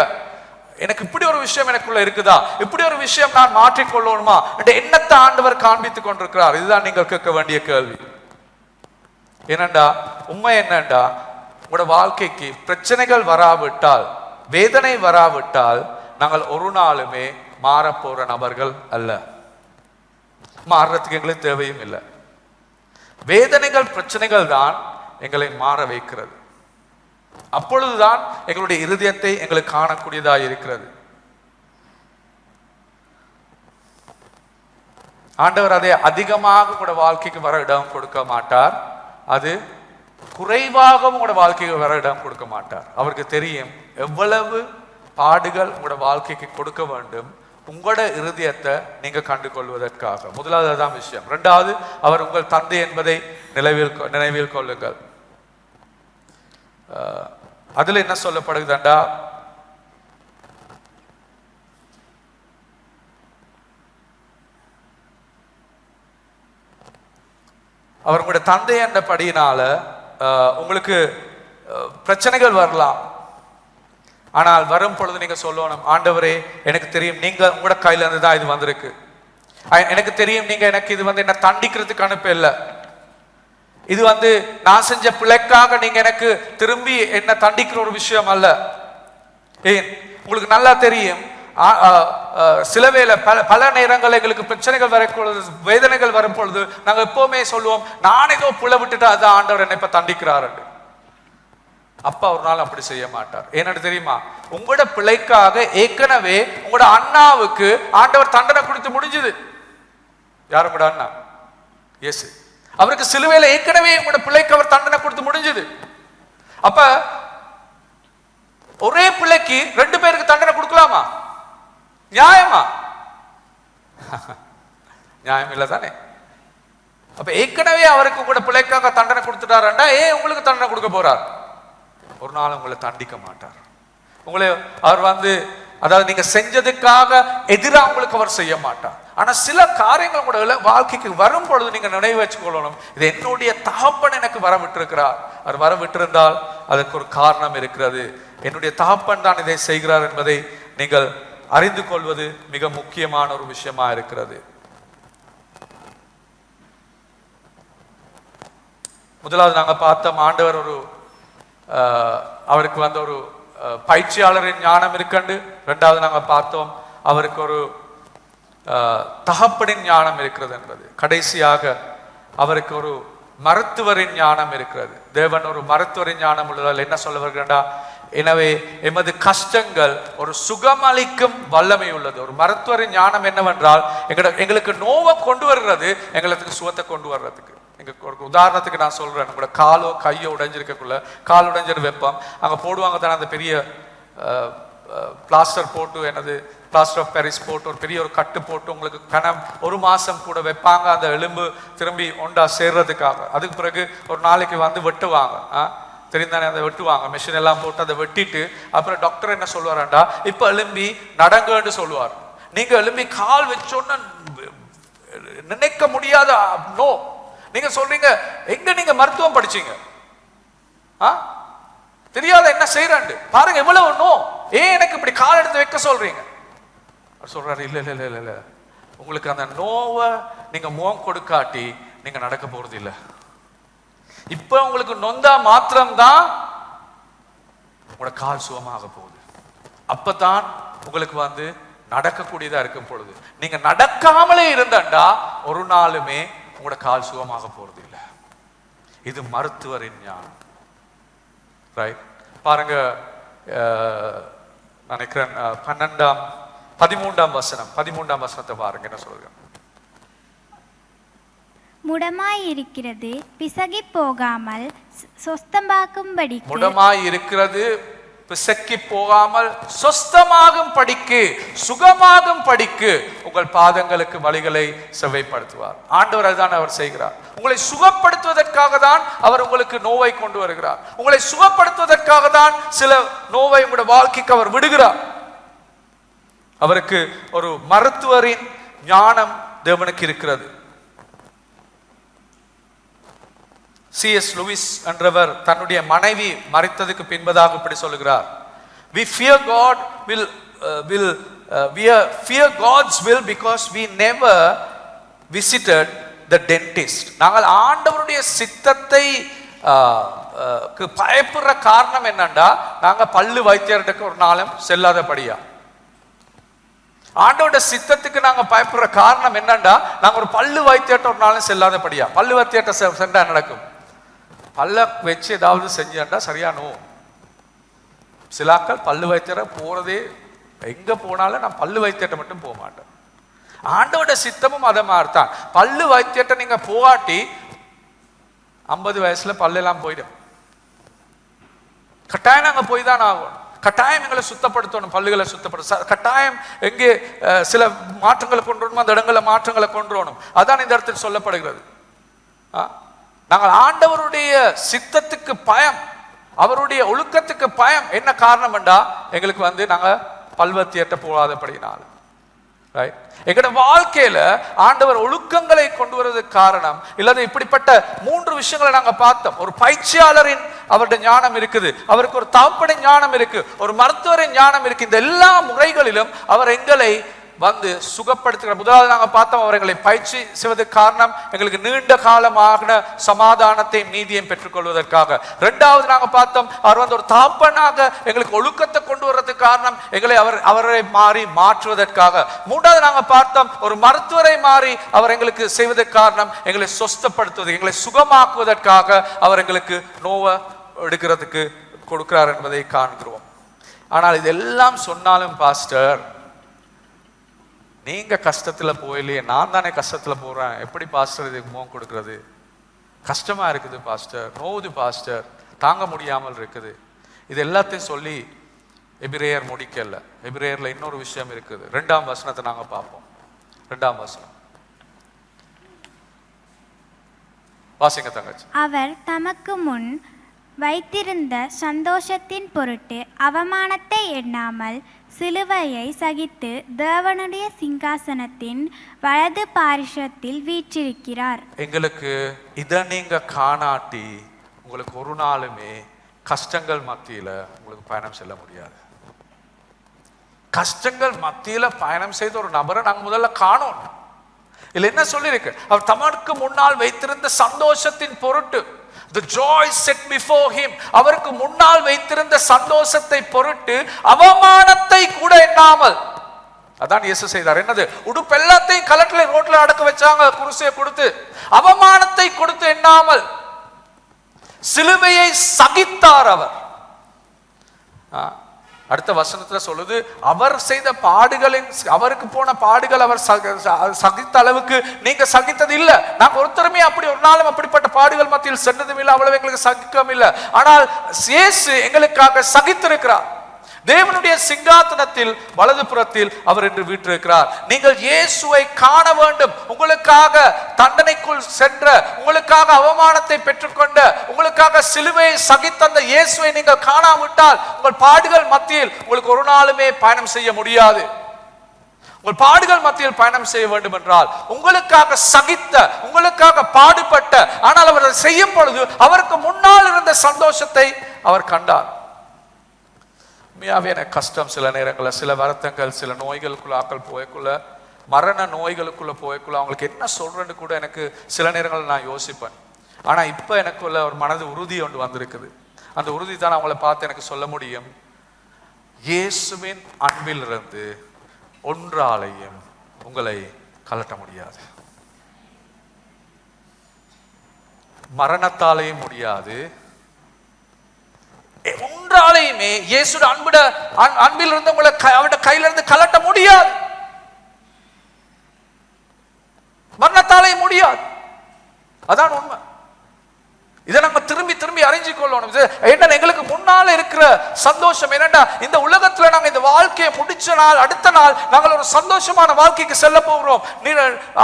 எனக்கு இப்படி ஒரு விஷயம் எனக்குள்ள இருக்குதா, இப்படி ஒரு விஷயம் நான் மாற்றிக்கொள்ளணுமா என்ற எண்ணத்தை ஆண்டவர் காண்பித்துக் கொண்டிருக்கிறார். இதுதான் நீங்கள் கேட்க வேண்டிய கேள்வி. என்னண்டா உண்மை என்னண்டா, உங்களோட வாழ்க்கைக்கு பிரச்சனைகள் வராவிட்டால், வேதனை வராவிட்டால் நாங்கள் ஒரு நாளுமே மாறப்போற நபர்கள் அல்ல. மாறுறதுக்கு எங்களுக்கு தேவையும் இல்லை. வேதனைகள், பிரச்சனைகள் தான் எங்களை மாற வைக்கிறது. அப்பொழுதுதான் எங்களுடைய இருதயத்தை எங்களுக்கு காணக்கூடியதாக இருக்கிறது. ஆண்டவர் அதை அதிகமாக கூட வாழ்க்கைக்கு வர இடம் கொடுக்க மாட்டார், அது குறைவாகவும் உங்களோட வாழ்க்கைக்கு வர இடம் கொடுக்க மாட்டார். அவருக்கு தெரியும் எவ்வளவு பாடுகள் உங்களோட வாழ்க்கைக்கு கொடுக்க வேண்டும் உங்களோட இருதயத்தை நீங்க கண்டு கொள்வதற்காக. முதலாவது தான் விஷயம். இரண்டாவது, அவர் உங்கள் தந்தை என்பதை நினைவில் கொள்ளுங்கள். அதுல என்ன சொல்லப்படுகிறதா, அவர் உங்களுடைய தந்தை என்ற படியினால உங்களுக்கு பிரச்சனைகள் வரலாம். ஆனால் வரும் பொழுது நீங்க சொல்லணும், ஆண்டவரே எனக்கு தெரியும் நீங்க உங்களோட கையில இருந்து தான் இது வந்திருக்கு, எனக்கு தெரியும் நீங்க எனக்கு இது என்ன தண்டிக்கிறதுக்கு அனுப்ப இல்லை, இது நான் செஞ்ச பிழைக்காக நீங்க எனக்கு திரும்பி என்ன தண்டிக்கிற ஒரு விஷயம் அல்ல. ஏன்? உங்களுக்கு நல்லா தெரியும் சில வேளை பல நேரங்கள் எங்களுக்கு பிரச்சனைகள் வரப்பொழுது, வேதனைகள் வரும் பொழுது நாங்க எப்பவுமே சொல்லுவோம், நான் ஏதோ புல விட்டுட்டு அதான் ஆண்டவர் என்னை இப்ப தண்டிக்கிறாரு. அப்பா ஒரு நாள் அப்படி செய்ய மாட்டார். ஏன்னு தெரியுமா, உங்களோட பிழைக்காக ஏற்கனவே உங்களோட அண்ணாவுக்கு ஆண்டவர் தண்டனை கொடுத்து முடிஞ்சது. யாரும் உங்களோட அண்ணா இயேசு, அவருக்கு சிலுவையில ஏற்கனவே உங்களோட பிள்ளைக்கு அவர் தண்டனை கொடுத்து முடிஞ்சது. அப்ப ஒரே பிள்ளைக்கு 2 பேருக்கு தண்டனை கொடுக்கலாமா? நியாயமா? நியாயம் இல்லை தானே. அப்ப ஏற்கனவே அவருக்கு உங்களோட பிள்ளைக்காக தண்டனை கொடுத்துட்டாருண்டா ஏன் உங்களுக்கு தண்டனை கொடுக்க போறார்? ஒரு நாள் உங்களை தண்டிக்க மாட்டார். உங்களை அவர் அதாவது நீங்க செஞ்சதுக்காக எதிராக உங்களுக்கு அவர் செய்ய மாட்டார். ஆனா சில காரியங்கள் கூட வாழ்க்கைக்கு வரும் பொழுது நீங்க நினைவு வச்சுக்கொள்ளணும், இது என்னுடைய தகப்பன் எனக்கு வர விட்டிருக்கிறார். அவர் வர விட்டிருந்தால் அதற்கு ஒரு காரணம் இருக்கிறது. என்னுடைய தகப்பன் தான் இதை செய்கிறார் என்பதை நீங்கள் அறிந்து கொள்வது மிக முக்கியமான ஒரு விஷயமா இருக்கிறது. முதலாவது நாங்க பார்த்தோம், ஆண்டவர் ஒரு அவருக்கு வந்து ஒரு பயிற்சியாளரின் ஞானம் இருக்கண்டு. ரெண்டாவது நாங்க பார்த்தோம், அவருக்கு ஒரு தகப்பனின் ஞானம் இருக்கிறது என்பது. கடைசியாக அவருக்கு ஒரு மருத்துவரின் ஞானம் இருக்கிறது. தேவன் ஒரு மருத்துவரின் ஞானம் உள்ளதால் என்ன சொல்ல வருகிறா, எனவே எமது கஷ்டங்கள் ஒரு சுகமளிக்கும் வல்லமை உள்ளது. ஒரு மருத்துவரின் ஞானம் என்னவென்றால், எங்களுக்கு நோவை கொண்டு வருகிறது, எங்களுக்கு சுகத்தை கொண்டு வர்றதுக்கு. ஒரு உதாரணத்துக்கு நான் சொல்றேன், உங்களோட காலோ கையோ உடைஞ்சிருக்கக்குள்ள, கால் உடைஞ்சிரு வெப்பம் அங்க போடுவாங்க தானே, அந்த பெரிய பிளாஸ்டர் போட்டு, என்னது பிளாஸ்டர் ஆஃப் பாரிஸ் போட்டு ஒரு பெரிய ஒரு கட்டு போட்டு உங்களுக்கு ஒரு மாசம் கூட வைப்பாங்க, அந்த எலும்பு திரும்பி ஒண்டா சேர்றதுக்காக. அதுக்கு பிறகு ஒரு நாளைக்கு வந்து வெட்டுவாங்க, தெரிந்தானே, அதை வெட்டுவாங்க, மிஷின் எல்லாம் போட்டு அதை வெட்டிட்டு அப்புறம் டாக்டர் என்ன சொல்லுவாராண்டா, இப்ப எலும்பி நடங்கன்னு சொல்லுவார். நீங்க எலும்பி கால் வச்சோன்னு நினைக்க முடியாத நோ. நீங்க சொல்றீங்க, எங்க நீங்க மருத்துவம் படிச்சீங்க, தெரியாத என்ன செய்யறாண்டு பாருங்க, எவ்வளவு நோ, ஏன் எனக்கு இப்படி கால் எடுத்து வைக்க சொல்றீங்க? சொல்றாரு, இல்ல இல்ல இல்ல இல்ல, உங்களுக்கு அந்த நோவை நீங்க முகம் கொடுக்காட்டி நீங்க நடக்க போறது இல்லை. இப்ப உங்களுக்கு நொந்தா மாத்திரம்தான் உங்களோட கால் சுகமாக போகுது. அப்பதான் உங்களுக்கு வந்து நடக்கக்கூடியதா இருக்கும் பொழுது, நீங்க நடக்காமலே இருந்தாண்டா ஒரு நாளுமே உங்களோட கால் சுகமாக போறது இல்லை. இது மருத்துவரின் ஞானம். ரைட், பாருங்க, நினைக்கிறேன் 13ஆம் வசனத்தை பாருங்க, என்ன சொல்லுங்க. முடமாய் இருக்கிறது பிசகி போகாமல் சொஸ்தமாகும்படி, முடமாய் இருக்கிறது பிசக்கி போகாமல் சொஸ்தமாகும் படிக்கு, சுகமாகும் படிக்கு உங்கள் பாதங்களுக்கு வழிகளை செவ்வைப்படுத்துவார். ஆண்டவர் அதுதான் அவர் செய்கிறார். உங்களை சுகப்படுத்துவதற்காக தான் அவர் உங்களுக்கு நோவை கொண்டு வருகிறார். உங்களை சுகப்படுத்துவதற்காக தான் சில நோவை உங்களுடைய வாழ்க்கைக்கு அவர் விடுகிறார். அவருக்கு ஒரு மருத்துவரின் ஞானம் தேவனுக்கு இருக்கிறது. C.S. லூயிஸ் என்றவர் தன்னுடைய மனைவி மரித்ததுக்கு பின்பதாக இப்படி சொல்லுகிறார், we fear God's will because we never visited the dentist. நாங்கள் ஆண்டவருடைய சித்தத்தை பயப்படுற காரணம் என்னன்னா, நாங்க பல்லு வைத்தியர்கிட்ட ஒரு நாளும் செல்லாதபடியா. ஆண்டவருடைய சித்தத்துக்கு நாங்க பயப்படுற காரணம் என்னன்னா, நாங்க ஒரு பல்லு வைத்தியர்கிட்ட ஒரு நாளும் செல்லாதபடியா. பல்லு வைத்தியர்கிட்ட சென்றா நடக்கும், பல்ல வச்சு ஏதாவது செஞ்சா சரியானோ. சிலாக்கள் பல்லு வைத்தியரை போறதே, எங்க போனாலும் நான் பல்லு வைத்தியத்தை மட்டும் போக மாட்டேன். ஆண்டோட சித்தமும் அதை மாதிரிதான். பல்லு வைத்தியத்தை நீங்க போகாட்டி 50 வயசுல பல்லெல்லாம் போயிடும். கட்டாயம் நாங்க போய் தான் ஆகும். கட்டாயம் எங்களை சுத்தப்படுத்தணும், பல்லுகளை சுத்தப்படுத்த கட்டாயம். எங்கே சில மாற்றங்களை கொண்டு வரணும், அந்த இடங்களை மாற்றங்களை கொண்டு வரணும். அதான் இந்த இடத்தில் சொல்லப்படுகிறது. நாங்கள் ஆண்டவருடைய சித்தத்துக்கு பயம், அவருடைய ஒழுக்கத்துக்கு பயம். என்ன காரணம் என்றா, எங்களுக்கு வந்து நாங்க பல்வத்தியற்ற போகாதபடினால. ரைட், எங்களோட வாழ்க்கையில ஆண்டவர் ஒழுக்கங்களை கொண்டு வருவதற்கு காரணம் இல்லாத இப்படிப்பட்ட 3 விஷயங்களை நாங்க பார்த்தோம். ஒரு பயிற்சியாளரின் அவருடைய ஞானம் இருக்குது, அவருக்கு ஒரு தகப்பனின் ஞானம் இருக்கு, ஒரு மருத்துவரின் ஞானம் இருக்கு. இந்த எல்லா முறைகளிலும் அவர் எங்களை வந்து சுகப்படுத்துகிற. முதலாவது நாங்க பார்த்தோம், அவர் எங்களை பயிற்சி செய்வதற்கு காரணம் எங்களுக்கு நீண்ட காலமாக சமாதானத்தையும் நீதியையும் பெற்றுக்கொள்வதற்காக. இரண்டாவது நாங்க பார்த்தோம், அவர் வந்து ஒரு தகப்பனாக எங்களுக்கு ஒழுக்கத்தை கொண்டு வர்றதுக்கு காரணம் எங்களை அவரை மாறி மாற்றுவதற்காக. மூன்றாவது நாங்க பார்த்தோம், ஒரு மருத்துவரை மாறி அவர் எங்களுக்கு செய்வதற்கு காரணம் எங்களை சொஸ்தப்படுத்துவது, எங்களை சுகமாக்குவதற்காக அவர் எங்களுக்கு நோவை எடுக்கிறதுக்கு கொடுக்கிறார் என்பதை காண்கிறோம். ஆனால் இதெல்லாம் சொன்னாலும் பாஸ்டர், நீங்க கஷ்டத்துல போயிலையே, நான் தானே கஷ்டத்துல போறேன், எப்படி பாஸ்டர் இதுக்கு முகம் கொடுக்கிறது? கஷ்டமா இருக்குது பாஸ்டர், நோவுது பாஸ்டர், தாங்க முடியாமல் இருக்குது. இது எல்லாத்தையும் சொல்லி எபிரேயர் முடிக்கல. எபிரேயர்ல இன்னொரு விஷயம் இருக்குது. 2ஆம் வசனத்தை நாங்க பார்ப்போம். 2ஆம் வசனம் வாசிங்க தங்கச்சி. அவர் தமக்கு முன் வைத்திருந்த சந்தோஷத்தின் பொருட்டு அவமானத்தை எண்ணாமல் சிலுவையை சகித்து தேவனுடைய சிங்காசனத்தின் வலது பாரிஷத்தில் வீற்றிருக்கிறார். எங்களுக்கு இதை நீங்க காணாட்டி உங்களுக்கு ஒரு நாளுமே கஷ்டங்கள் மத்தியில உங்களுக்கு பயணம் செல்ல முடியாது. கஷ்டங்கள் மத்தியில பயணம் செய்த ஒரு நபரை நாங்க முதல்ல காணோம். இல்ல என்ன சொல்லியிருக்கு? அவர் தமக்கு முன்னால் வைத்திருந்த சந்தோஷத்தின் பொருட்டு, the joy set before him, அவருக்கு முன்னால் வைத்திருந்த சந்தோஷத்தை பொருட்டு அவமானத்தை கூட எண்ணாமல், அதான் இயேசு செய்தார். என்னது? உடுப்பு எல்லாத்தையும் கலட்டில ரோட்ல அடக்க வச்சாங்க, குருசையை கொடுத்து, அவமானத்தை கொடுத்து எண்ணாமல் சிலுவையை சகித்தார் அவர். அடுத்த வசனத்துல சொல்லுது, அவர் செய்த பாடுகளின், அவருக்கு போன பாடுகள் அவர் சகித்த அளவுக்கு நீங்க சகித்தது இல்ல. நாங்க ஒருத்தருமே அப்படி ஒரு நாளும் அப்படிப்பட்ட பாடுகள் மத்தியில் சென்றதும் இல்லை, அவ்வளவு எங்களுக்கு சகிக்கவும் இல்லை. ஆனால் இயேசு எங்களுக்காக சகித்திருக்கிறார். தேவனுடைய சிங்காசனத்தில் வலது புறத்தில் அவர் என்று வீற்றிருக்கிறார். நீங்கள் இயேசுவை காண வேண்டும். உங்களுக்காக தண்டனைக்குள் சென்ற, உங்களுக்காக அவமானத்தை பெற்றுக்கொண்ட, உங்களுக்காக சிலுவையை சகித்தந்த இயேசுவை நீங்கள் காணாவிட்டால் உங்கள் பாடுகள் மத்தியில் உங்களுக்கு ஒரு நாளுமே பயணம் செய்ய முடியாது. உங்கள் பாடுகள் மத்தியில் பயணம் செய்ய வேண்டும் என்றால் உங்களுக்காக சகித்த, உங்களுக்காக பாடுபட்ட, ஆனால் அவர் செய்யும் பொழுது அவருக்கு முன்னால் இருந்த சந்தோஷத்தை அவர் கண்டார். எனக்கு கஷ்டம் சில நேரங்களில், சில வருத்தங்கள், சில நோய்களுக்குள்ள ஆக்கள் போயக்குள்ள, மரண நோய்களுக்குள்ள போயக்குள்ள அவங்களுக்கு என்ன சொல்றேன்னு கூட எனக்கு சில நேரங்களில் நான் யோசிப்பேன். ஆனா இப்ப எனக்குள்ள ஒரு மனது உறுதி ஒன்று வந்திருக்குது. அந்த உறுதி தான் அவங்கள பார்த்து எனக்கு சொல்ல முடியும், இயேசுவின் அன்பிலிருந்து ஒன்றாலையும் உங்களை கலட்ட முடியாது, மரணத்தாலேயும் முடியாது, ஒன்றாலையுமே இயேசுட அன்பில் இருந்து உங்களை அவருடைய கையில இருந்து கலட்ட முடியாது, மரணத்தாலேயும் முடியாது. அதான் உண்மை. இதை நம்ம திரும்பி திரும்பி அறிஞ்சு கொள்ளணும். என்ன எங்களுக்கு முன்னால இருக்கிற சந்தோஷம் என்னடா, இந்த உலகத்துல நாங்க இந்த வாழ்க்கையை முடிச்ச நாள் அடுத்த நாள் நாங்கள் ஒரு சந்தோஷமான வாழ்க்கைக்கு செல்ல போகிறோம்.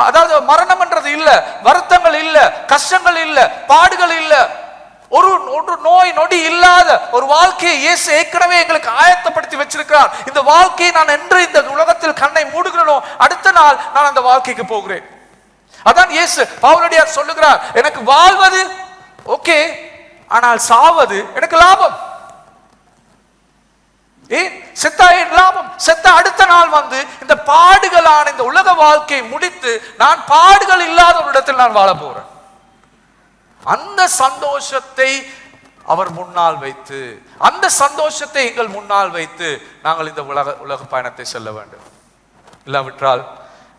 அதாவது மரணம் என்றது இல்ல, வருத்தங்கள் இல்ல, கஷ்டங்கள் இல்ல, பாடுகள் இல்ல, ஒரு நோய் நொடி இல்லாத ஒரு வாழ்க்கையை இயேசு ஏற்கனவே எங்களுக்கு ஆயத்தப்படுத்தி வச்சிருக்கிறார். இந்த வாழ்க்கையை நான் என்று இந்த உலகத்தில் கண்ணை மூடுகிறேனோ அடுத்த நாள் நான் அந்த வாழ்க்கைக்கு போகிறேன். அதான் இயேசு பவுலடியார் சொல்லுகிறார், எனக்கு வாழ்வது ஓகே, ஆனால் சாவது எனக்கு லாபம். ஏன்? செத்தா ஏன் லாபம்? செத்த அடுத்த நாள் வந்து இந்த பாடுகளான இந்த உலக வாழ்க்கையை முடித்து நான் பாடுகள் இல்லாத ஒரு இடத்தில் நான் வாழ போறேன். அந்த சந்தோஷத்தை அவர் முன்னால் வைத்து, அந்த சந்தோஷத்தை எங்கள் முன்னால் வைத்து நாங்கள் இந்த உலக பயணத்தை செல்ல வேண்டும். இல்லாவிட்டால்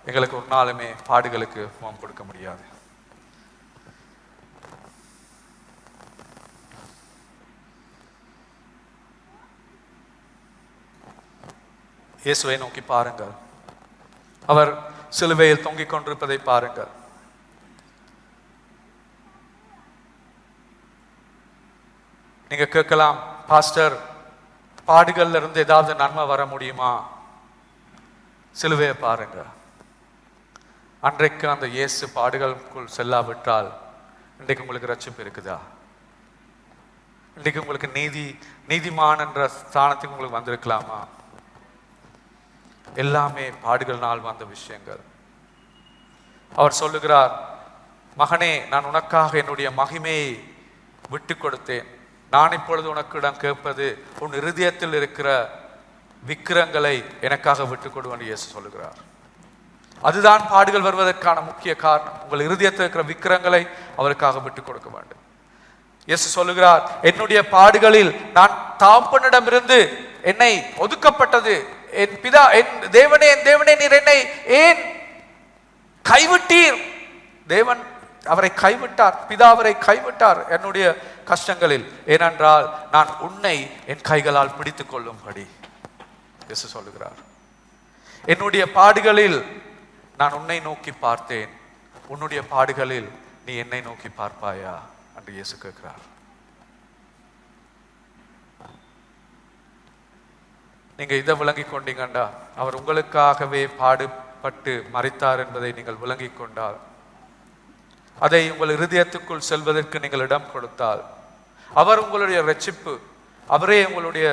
எங்களுக்கு ஒரு நாளுமே பாடுகளுக்கு முகம் கொடுக்க முடியாது. இயேசுவை நோக்கி பாருங்கள், அவர் சிலுவையில் தொங்கிக் கொண்டிருப்பதை பாருங்கள். நீங்க கேட்கலாம், பாஸ்டர் பாடுகள்ல இருந்து ஏதாவது நன்மை வர முடியுமா? சிலுவையை பாருங்க. அன்றைக்கு அந்த இயேசு பாடுகளுக்குள் செல்லாவிட்டால் இன்றைக்கு உங்களுக்கு ரட்சிப்பு இருக்குதா? இன்றைக்கு உங்களுக்கு நீதிமான் என்ற ஸ்தானத்துக்கு உங்களுக்கு வந்திருக்கலாமா? எல்லாமே பாடுகள்னால் வந்த விஷயங்கள். அவர் சொல்லுகிறார், மகனே, நான் உனக்காக என்னுடைய மகிமையை விட்டு கொடுத்தேன். நான் இப்பொழுது உனக்கிடம் கேட்பது உன் இருதயத்தில் இருக்கிற விக்கிரங்களை எனக்காக விட்டுக் கொடு என்று இயேசு சொல்லுகிறார். அதுதான் பாடுகள் வருவதற்கான முக்கிய காரணம். உங்கள் இருதயத்தில் இருக்கிற விக்கிரங்களை அவருக்காக விட்டுக் கொடுக்க வேண்டும். இயேசு சொல்லுகிறார், என்னுடைய பாடுகளில் நான் தகப்பனிடமிருந்து என்னை ஒதுக்கப்பட்டது, என் பிதா, என் தேவனே, என் தேவனே, நீர் என்னை ஏன் கைவிட்டீர்? தேவன் அவரை கைவிட்டார், பிதா அவரை கைவிட்டார் என்னுடைய கஷ்டங்களில். ஏனென்றால் நான் உன்னை என் கைகளால் பிடித்துக் கொள்ளும்படி இயேசு சொல்லுகிறார். என்னுடைய பாடுகளில் நான் உன்னை நோக்கி பார்த்தேன், உன்னுடைய பாடுகளில் நீ என்னை நோக்கி பார்ப்பாயா என்று இயேசு கேட்கிறார். நீங்க இதை விளங்கி கொண்டீங்கண்டா, அவர் உங்களுக்காகவே பாடுபட்டு மரித்தார் என்பதை நீங்கள் விளங்கி கொண்டால், அதை உங்கள் இருதயத்துக்குள் செல்வதற்கு நீங்கள் இடம் கொடுத்தால், அவர் உங்களுடைய இரட்சிப்பு, அவரே உங்களுடைய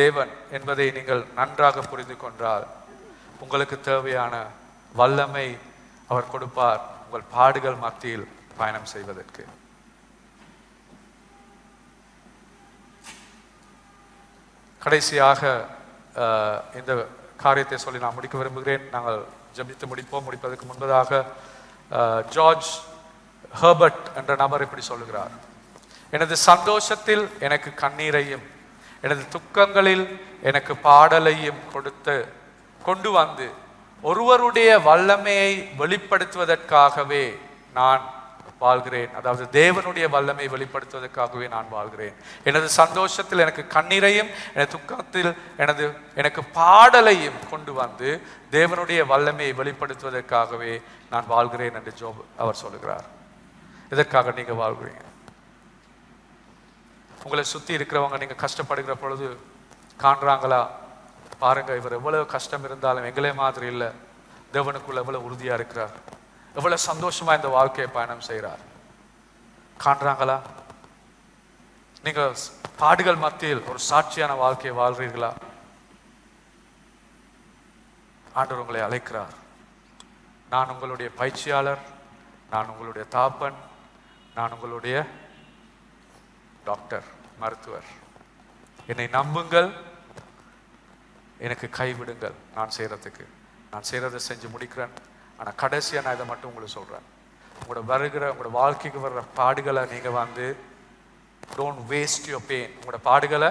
தேவன் என்பதை நீங்கள் நன்றாக புரிந்து கொண்டால் உங்களுக்கு தேவையான வல்லமை அவர் கொடுப்பார் உங்கள் பாடுகள் மத்தியில் பயணம் செய்வதற்கு. கடைசியாக இந்த காரியத்தை சொல்லி நான் முடிக்க விரும்புகிறேன். நாங்கள் ஜெபித்து முடிப்பதற்கு முன்பதாக ஜார்ஜ் ஹெர்பர்ட் என்ற நபர் இப்படி சொல்லுகிறார்: எனது சந்தோஷத்தில் எனக்கு கண்ணீரையும் எனது துக்கங்களில் எனக்கு பாடலையும் கொண்டு வந்து ஒருவருடைய வல்லமையை வெளிப்படுத்துவதற்காகவே நான் வாழ்கிறேன். அதாவது தேவனுடைய வல்லமை வெளிப்படுத்துவதற்காகவே நான் வாழ்கிறேன். எனது சந்தோஷத்தில் எனக்கு கண்ணீரையும் எனது துக்கத்தில் எனக்கு பாடலையும் கொண்டு வந்து தேவனுடைய வல்லமையை வெளிப்படுத்துவதற்காகவே நான் வாழ்கிறேன் என்று ஜோப் அவர் சொல்லுகிறார். இதற்காக நீங்க வாழ்கிறீங்க. உங்களை சுத்தி இருக்கிறவங்க நீங்க கஷ்டப்படுகிற பொழுது காண்றாங்களா? பாருங்க, இவர் எவ்வளவு கஷ்டம் இருந்தாலும் எங்களே மாதிரி இல்லை, தேவனுக்குள்ள எவ்வளவு உறுதியா இருக்கிறார், எவ்வளவு சந்தோஷமா இந்த வாழ்க்கையை பயணம் செய்கிறார். காண்றாங்களா? நீங்க பாடுகள் மத்தியில் ஒரு சாட்சியான வாழ்க்கையை வாழ்றீர்களா? ஆண்டவர் உங்களை அழைக்கிறார். நான் உங்களுடைய பயிற்சியாளர், நான் உங்களுடைய தாப்பன், நான் உங்களுடைய டாக்டர், மருத்துவர். என்னை நம்புங்கள், எனக்கு கைவிடுங்கள். நான் செய்யறதை செஞ்சு முடிக்கிறேன். ஆனால் கடைசியாக நான் இதை மட்டும் உங்களுக்கு சொல்கிறேன். உங்களோட வாழ்க்கைக்கு வர்ற பாடுகளை நீங்கள் வந்து டோன்ட் வேஸ்ட் யுவர் பெயின். உங்களோட பாடுகளை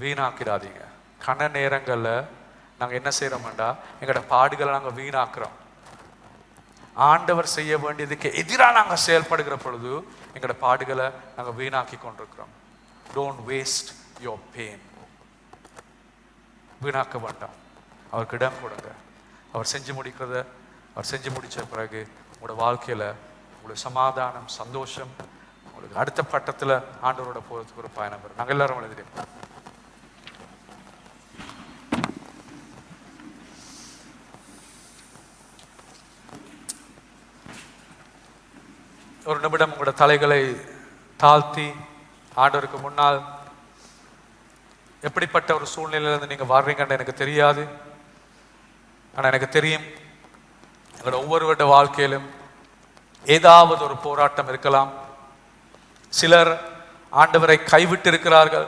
வீணாக்கிடாதீங்க. கன நேரங்களில் நாங்கள் என்ன செய்கிறோம்டா, எங்களோட பாடுகளை நாங்கள் வீணாக்குறோம். ஆண்டவர் செய்ய வேண்டியதுக்கு எதிராக நாங்கள் செயல்படுகிற பொழுது எங்களோட பாடுகளை நாங்கள் வீணாக்கி கொண்டிருக்கிறோம். Don't waste your pain. வீணாக்க வேண்டாம். அவருக்கு இடம் கொடுங்க. அவர் செஞ்சு முடிச்ச பிறகு உங்களோட வாழ்க்கையில் உங்களுக்கு சமாதானம், சந்தோஷம், உங்களுக்கு அடுத்த பட்டத்தில் ஆண்டவரோட போகிறதுக்கு ஒரு பயணம் வரும். நாங்கள் எல்லாரும் எழுதிடுவோம். ஒரு நிமிடம் உங்களோட தலைகளை தாழ்த்தி ஆண்டவருக்கு முன்னால், எப்படிப்பட்ட ஒரு சூழ்நிலையிலிருந்து நீங்க வர்றீங்கன்னு எனக்கு தெரியாது. ஆனா எனக்கு தெரியும், எங்களோட ஒவ்வொருவருடைய வாழ்க்கையிலும் ஏதாவது ஒரு போராட்டம் இருக்கலாம். சிலர் ஆண்டவரை கைவிட்டு இருக்கிறார்கள்.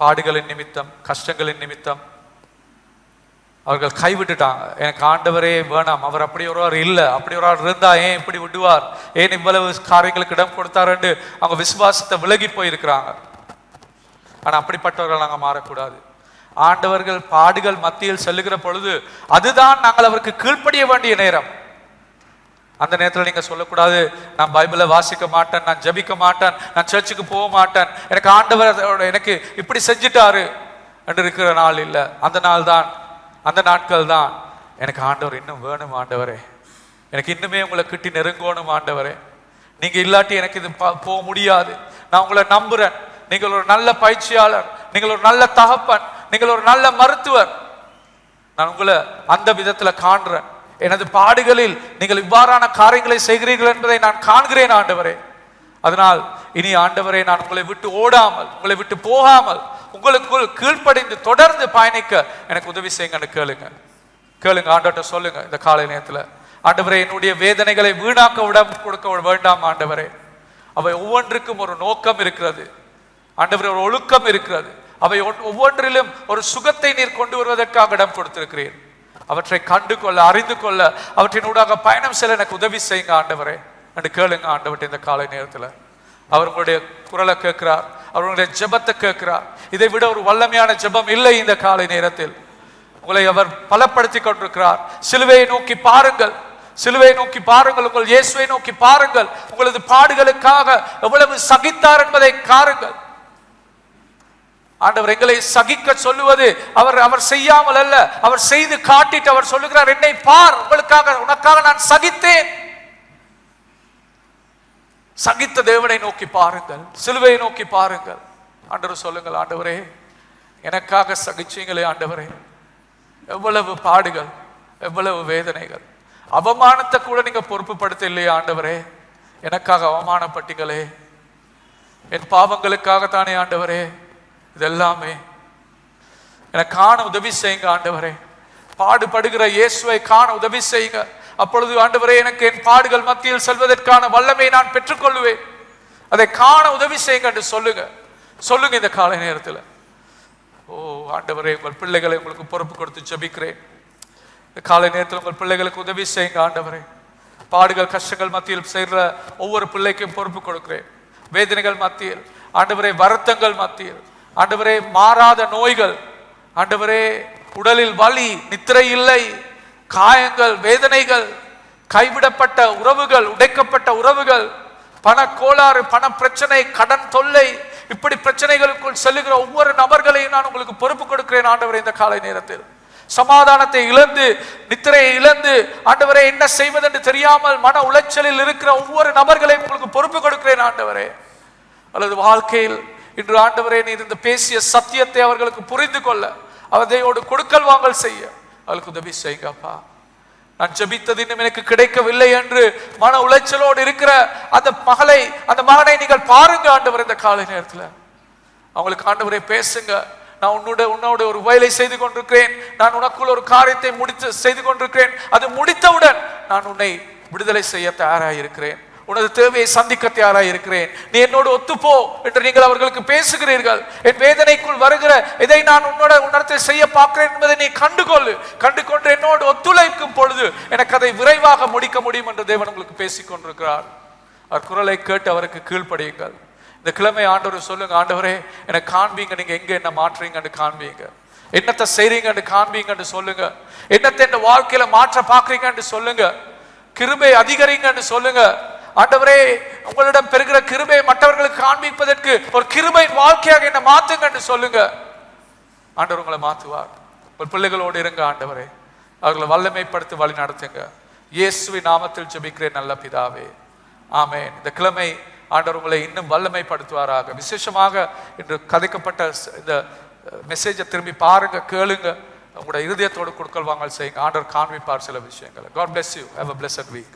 பாடுகளின் நிமித்தம், கஷ்டங்களின் நிமித்தம் அவர்கள் கைவிட்டுட்டாங்க. எனக்கு ஆண்டவரே வேணாம், அவர் அப்படி ஒருவர் இல்லை, அப்படி ஒரு ஆள் இருந்தா ஏன் இப்படி விடுவார், ஏன் இவ்வளவு காரியங்களுக்கு இடம் கொடுத்தாருன்னு அவங்க விசுவாசத்தை விலகி போயிருக்கிறாங்க. ஆனா அப்படிப்பட்டவர்கள் நாங்கள் மாறக்கூடாது. ஆண்டவர்கள் பாடுகள் மத்தியில் செல்லுகிற பொழுது அதுதான் நாங்கள் அவருக்கு கீழ்ப்படிய வேண்டிய நேரம். அந்த நேரத்தில் நீங்க சொல்லக்கூடாது, நான் பைபிளை வாசிக்க மாட்டேன், நான் ஜபிக்க மாட்டேன், நான் சர்ச்சுக்கு போக மாட்டேன், எனக்கு ஆண்டவர் எனக்கு இப்படி செஞ்சிட்டாரு என்று இருக்கிற நாள் இல்லை. அந்த நாட்கள் தான் எனக்கு ஆண்டவர் இன்னும் வேணும் ஆண்டவரே, எனக்கு இன்னுமே உங்களை கிட்டி நெருங்கணும் ஆண்டவரே, நீங்க இல்லாட்டி எனக்கு இது போக முடியாது, நான் உங்களை நம்புறேன், நீங்கள் ஒரு நல்ல பயிற்சியாளர், நீங்கள் ஒரு நல்ல தகப்பன், நீங்கள் ஒரு நல்ல மருத்துவர், நான் உங்களை அந்த விதத்துல காண்றேன், எனது பாடுகளில் நீங்கள் இவ்வாறான காரியங்களை செய்கிறீர்கள் என்பதை நான் காண்கிறேன் ஆண்டவரே. அதனால் இனி ஆண்டவரே, நான் உங்களை விட்டு ஓடாமல், உங்களை விட்டு போகாமல், உங்களுக்குள் கீழ்ப்படிந்து தொடர்ந்து பயணிக்க எனக்கு உதவி செய்யுங்கன்னு கேளுங்க ஆண்டவர்கிட்ட சொல்லுங்க. இந்த காலை நேரத்தில், ஆண்டவரே, என்னுடைய வேதனைகளை வீணாக்க கொடுக்க வேண்டாம் ஆண்டவரே. அவை ஒவ்வொன்றுக்கும் ஒரு நோக்கம் இருக்கிறது ஆண்டவரே, ஒரு ஒழுக்கம் இருக்கிறது. அவை ஒவ்வொன்றிலும் ஒரு சுகத்தை நீர் கொண்டு வருவதற்காக இடம் கொடுத்திருக்கிறீர். அவற்றை கண்டு கொள்ள, அறிந்து கொள்ள, அவற்றினூடாக பயணம் செல்ல எனக்கு உதவி செய்யுங்க ஆண்டவரே என்று கேளுங்க ஆண்டவர்கிட்ட இந்த காலை நேரத்தில். அவர் உங்களுடைய குரலை கேட்கிறார், அவர்களுடைய ஜெபத்தை கேட்கிறார். இதை விட ஒரு வல்லமையான ஜெபம் இல்லை இந்த காலை நேரத்தில். உங்களை அவர் பலப்படுத்தி கொண்டிருக்கிறார். சிலுவையை நோக்கி பாருங்கள், சிலுவையை நோக்கி பாருங்கள், உங்கள் இயேசுவை நோக்கி பாருங்கள். உங்களது பாடுகளுக்காக எவ்வளவு சகித்தார் என்பதை காருங்கள். ஆண்டவர் எங்களை சகிக்க சொல்லுவது அவர் செய்யாமல் அல்ல, அவர் செய்து காட்டிட்டு அவர் சொல்லுகிறார், என்னை பார், உனக்காக நான் சகித்தேன். சகித்த தேவனை நோக்கி பாருங்கள், சிலுவையை நோக்கி பாருங்கள். ஆண்டவர் சொல்லுங்கள், ஆண்டவரே, எனக்காக சகிச்சீங்களே ஆண்டவரே, எவ்வளவு பாடுகள், எவ்வளவு வேதனைகள், அவமானத்தை கூட நீங்க பொறுப்புப்படுத்த இல்லையே ஆண்டவரே, எனக்காக அவமானப்பட்டீங்களே, என் பாவங்களுக்காகத்தானே ஆண்டவரே இதெல்லாமே. எனக்கு காண உதவி செய்யுங்க ஆண்டவரே. பாடுபடுகிற இயேசுவை காண உதவி செய்யுங்க. அப்பொழுது ஆண்டவரே எனக்கு என் பாடுகள் மத்தியில் செல்வதற்கான வல்லமை நான் பெற்றுக்கொள்வேன். அதை காண உதவி செய்யுங்க என்று சொல்லுங்க இந்த காலை நேரத்தில். ஓ ஆண்டவரே, உங்கள் பிள்ளைகளை உங்களுக்கு பொறுப்பு கொடுத்து ஜெபிக்கிறேன். இந்த காலை நேரத்தில் உங்கள் பிள்ளைகளுக்கு உதவி செய்யுங்க ஆண்டவரே. பாடுகள் கஷ்டங்கள் மத்தியில் செய்கிற ஒவ்வொரு பிள்ளைக்கும் பொறுப்பு கொடுக்கிறேன். வேதனைகள் மத்தியில் ஆண்டவரே, வருத்தங்கள் மத்தியில் ஆண்டவரே, மாறாத நோய்கள் ஆண்டவரே, உடலில் வலி, நித்திரை இல்லை, காயங்கள், வேதனைகள், கைவிடப்பட்ட உறவுகள், உடைக்கப்பட்ட உறவுகள், பண கோளாறு, பண பிரச்சனை, கடன் தொல்லை, இப்படி பிரச்சனைகளுக்குள் செல்லுகிற ஒவ்வொரு நபர்களையும் நான் உங்களுக்கு பொறுப்பு கொடுக்கிறேன் ஆண்டவரே. இந்த காலை நேரத்தில் சமாதானத்தை இழந்து, நித்திரையை இழந்து ஆண்டவரே, என்ன செய்வதென்று தெரியாமல் மன உளைச்சலில் இருக்கிற ஒவ்வொரு நபர்களையும் உங்களுக்கு பொறுப்பு கொடுக்கிறேன் ஆண்டவரே. அல்லது வாழ்க்கையில் இன்று ஆண்டவரே, நீர் இந்த பேசிய சத்தியத்தை அவர்களுக்கு புரிந்து கொள்ள, அதையோடு கொடுக்கல் வாங்கல் செய்ய அவளுக்கு உதவி செய்யுங்கப்பா. நான் ஜெபித்தது இன்னும் எனக்கு கிடைக்கவில்லை என்று மன உளைச்சலோடு இருக்கிற அந்த மகனை நீங்கள் பாருங்க ஆண்டவர். இந்த காலை நேரத்தில் அவங்களுக்கு ஆண்டவரே பேசுங்க. நான் உன்னோட ஒரு வேலை செய்து கொண்டிருக்கிறேன், நான் உனக்குள் ஒரு காரியத்தை செய்து கொண்டிருக்கிறேன், அது முடித்தவுடன் நான் உன்னை விடுதலை செய்ய தயாராக இருக்கிறேன், உனது தேவையை சந்திக்க தயாராக இருக்கிறேன், நீ என்னோடு ஒத்துப்போ என்று நீங்கள் அவர்களுக்கு பேசுகிறீர்கள். என் வேதனைக்குள் வருகிற இதை நான் உன்னிடத்தில் செய்ய பார்க்கிறேன் என்பதை நீ கண்டுகொண்டு என்னோடு ஒத்துழைக்கும் பொழுது எனக்கு அதை விரைவாக முடிக்க முடியும் என்று தேவன் உங்களுக்கு பேசிக் கொண்டிருக்கிறார். அவர் குரலை கேட்டு அவருக்கு கீழ்ப்படியுங்கள். இந்த கிழமை ஆண்டவர் சொல்லுங்க, ஆண்டவரே எனக்கு காண்பீங்க, நீங்க எங்க என்ன மாற்றுறீங்கன்னு காண்பீங்க, என்னத்தை செய்றீங்கன்னு காண்பீங்கன்னு சொல்லுங்க, என்னத்தை இந்த வாழ்க்கையில மாற்ற பாக்குறீங்கன்னு சொல்லுங்க, கிருபை அதிகரிங்கன்னு சொல்லுங்க. ஆண்டவரே, உங்களிடம் பெறுகிற கிருபை மற்றவர்களுக்கு காண்பிப்பதற்கு ஒரு கிருபையின் வாழ்க்கையாக என்ன மாத்துங்க என்று சொல்லுங்க. ஆண்டவர் உங்களை மாத்துவார். உங்கள் பிள்ளைகளோடு இருங்க ஆண்டவரே, அவர்களை வல்லமைப்படுத்தி வழி நடத்துங்க. இயேசுவின் நாமத்தில் ஜெபிக்கிறேன் நல்ல பிதாவே, ஆமென். இந்த கிழமை ஆண்டவர் உங்களை இன்னும் வல்லமைப்படுத்துவாராக. விசேஷமாக இன்று கதைக்கப்பட்ட இந்த மெசேஜை திரும்பி பாருங்க, கேளுங்க, உங்களோட இருதயத்தோடு கொடுக்கல் வாங்கல் செய்யுங்க. ஆண்டவர் காண்பிப்பார் சில விஷயங்களை. God bless you. Have a blessed week.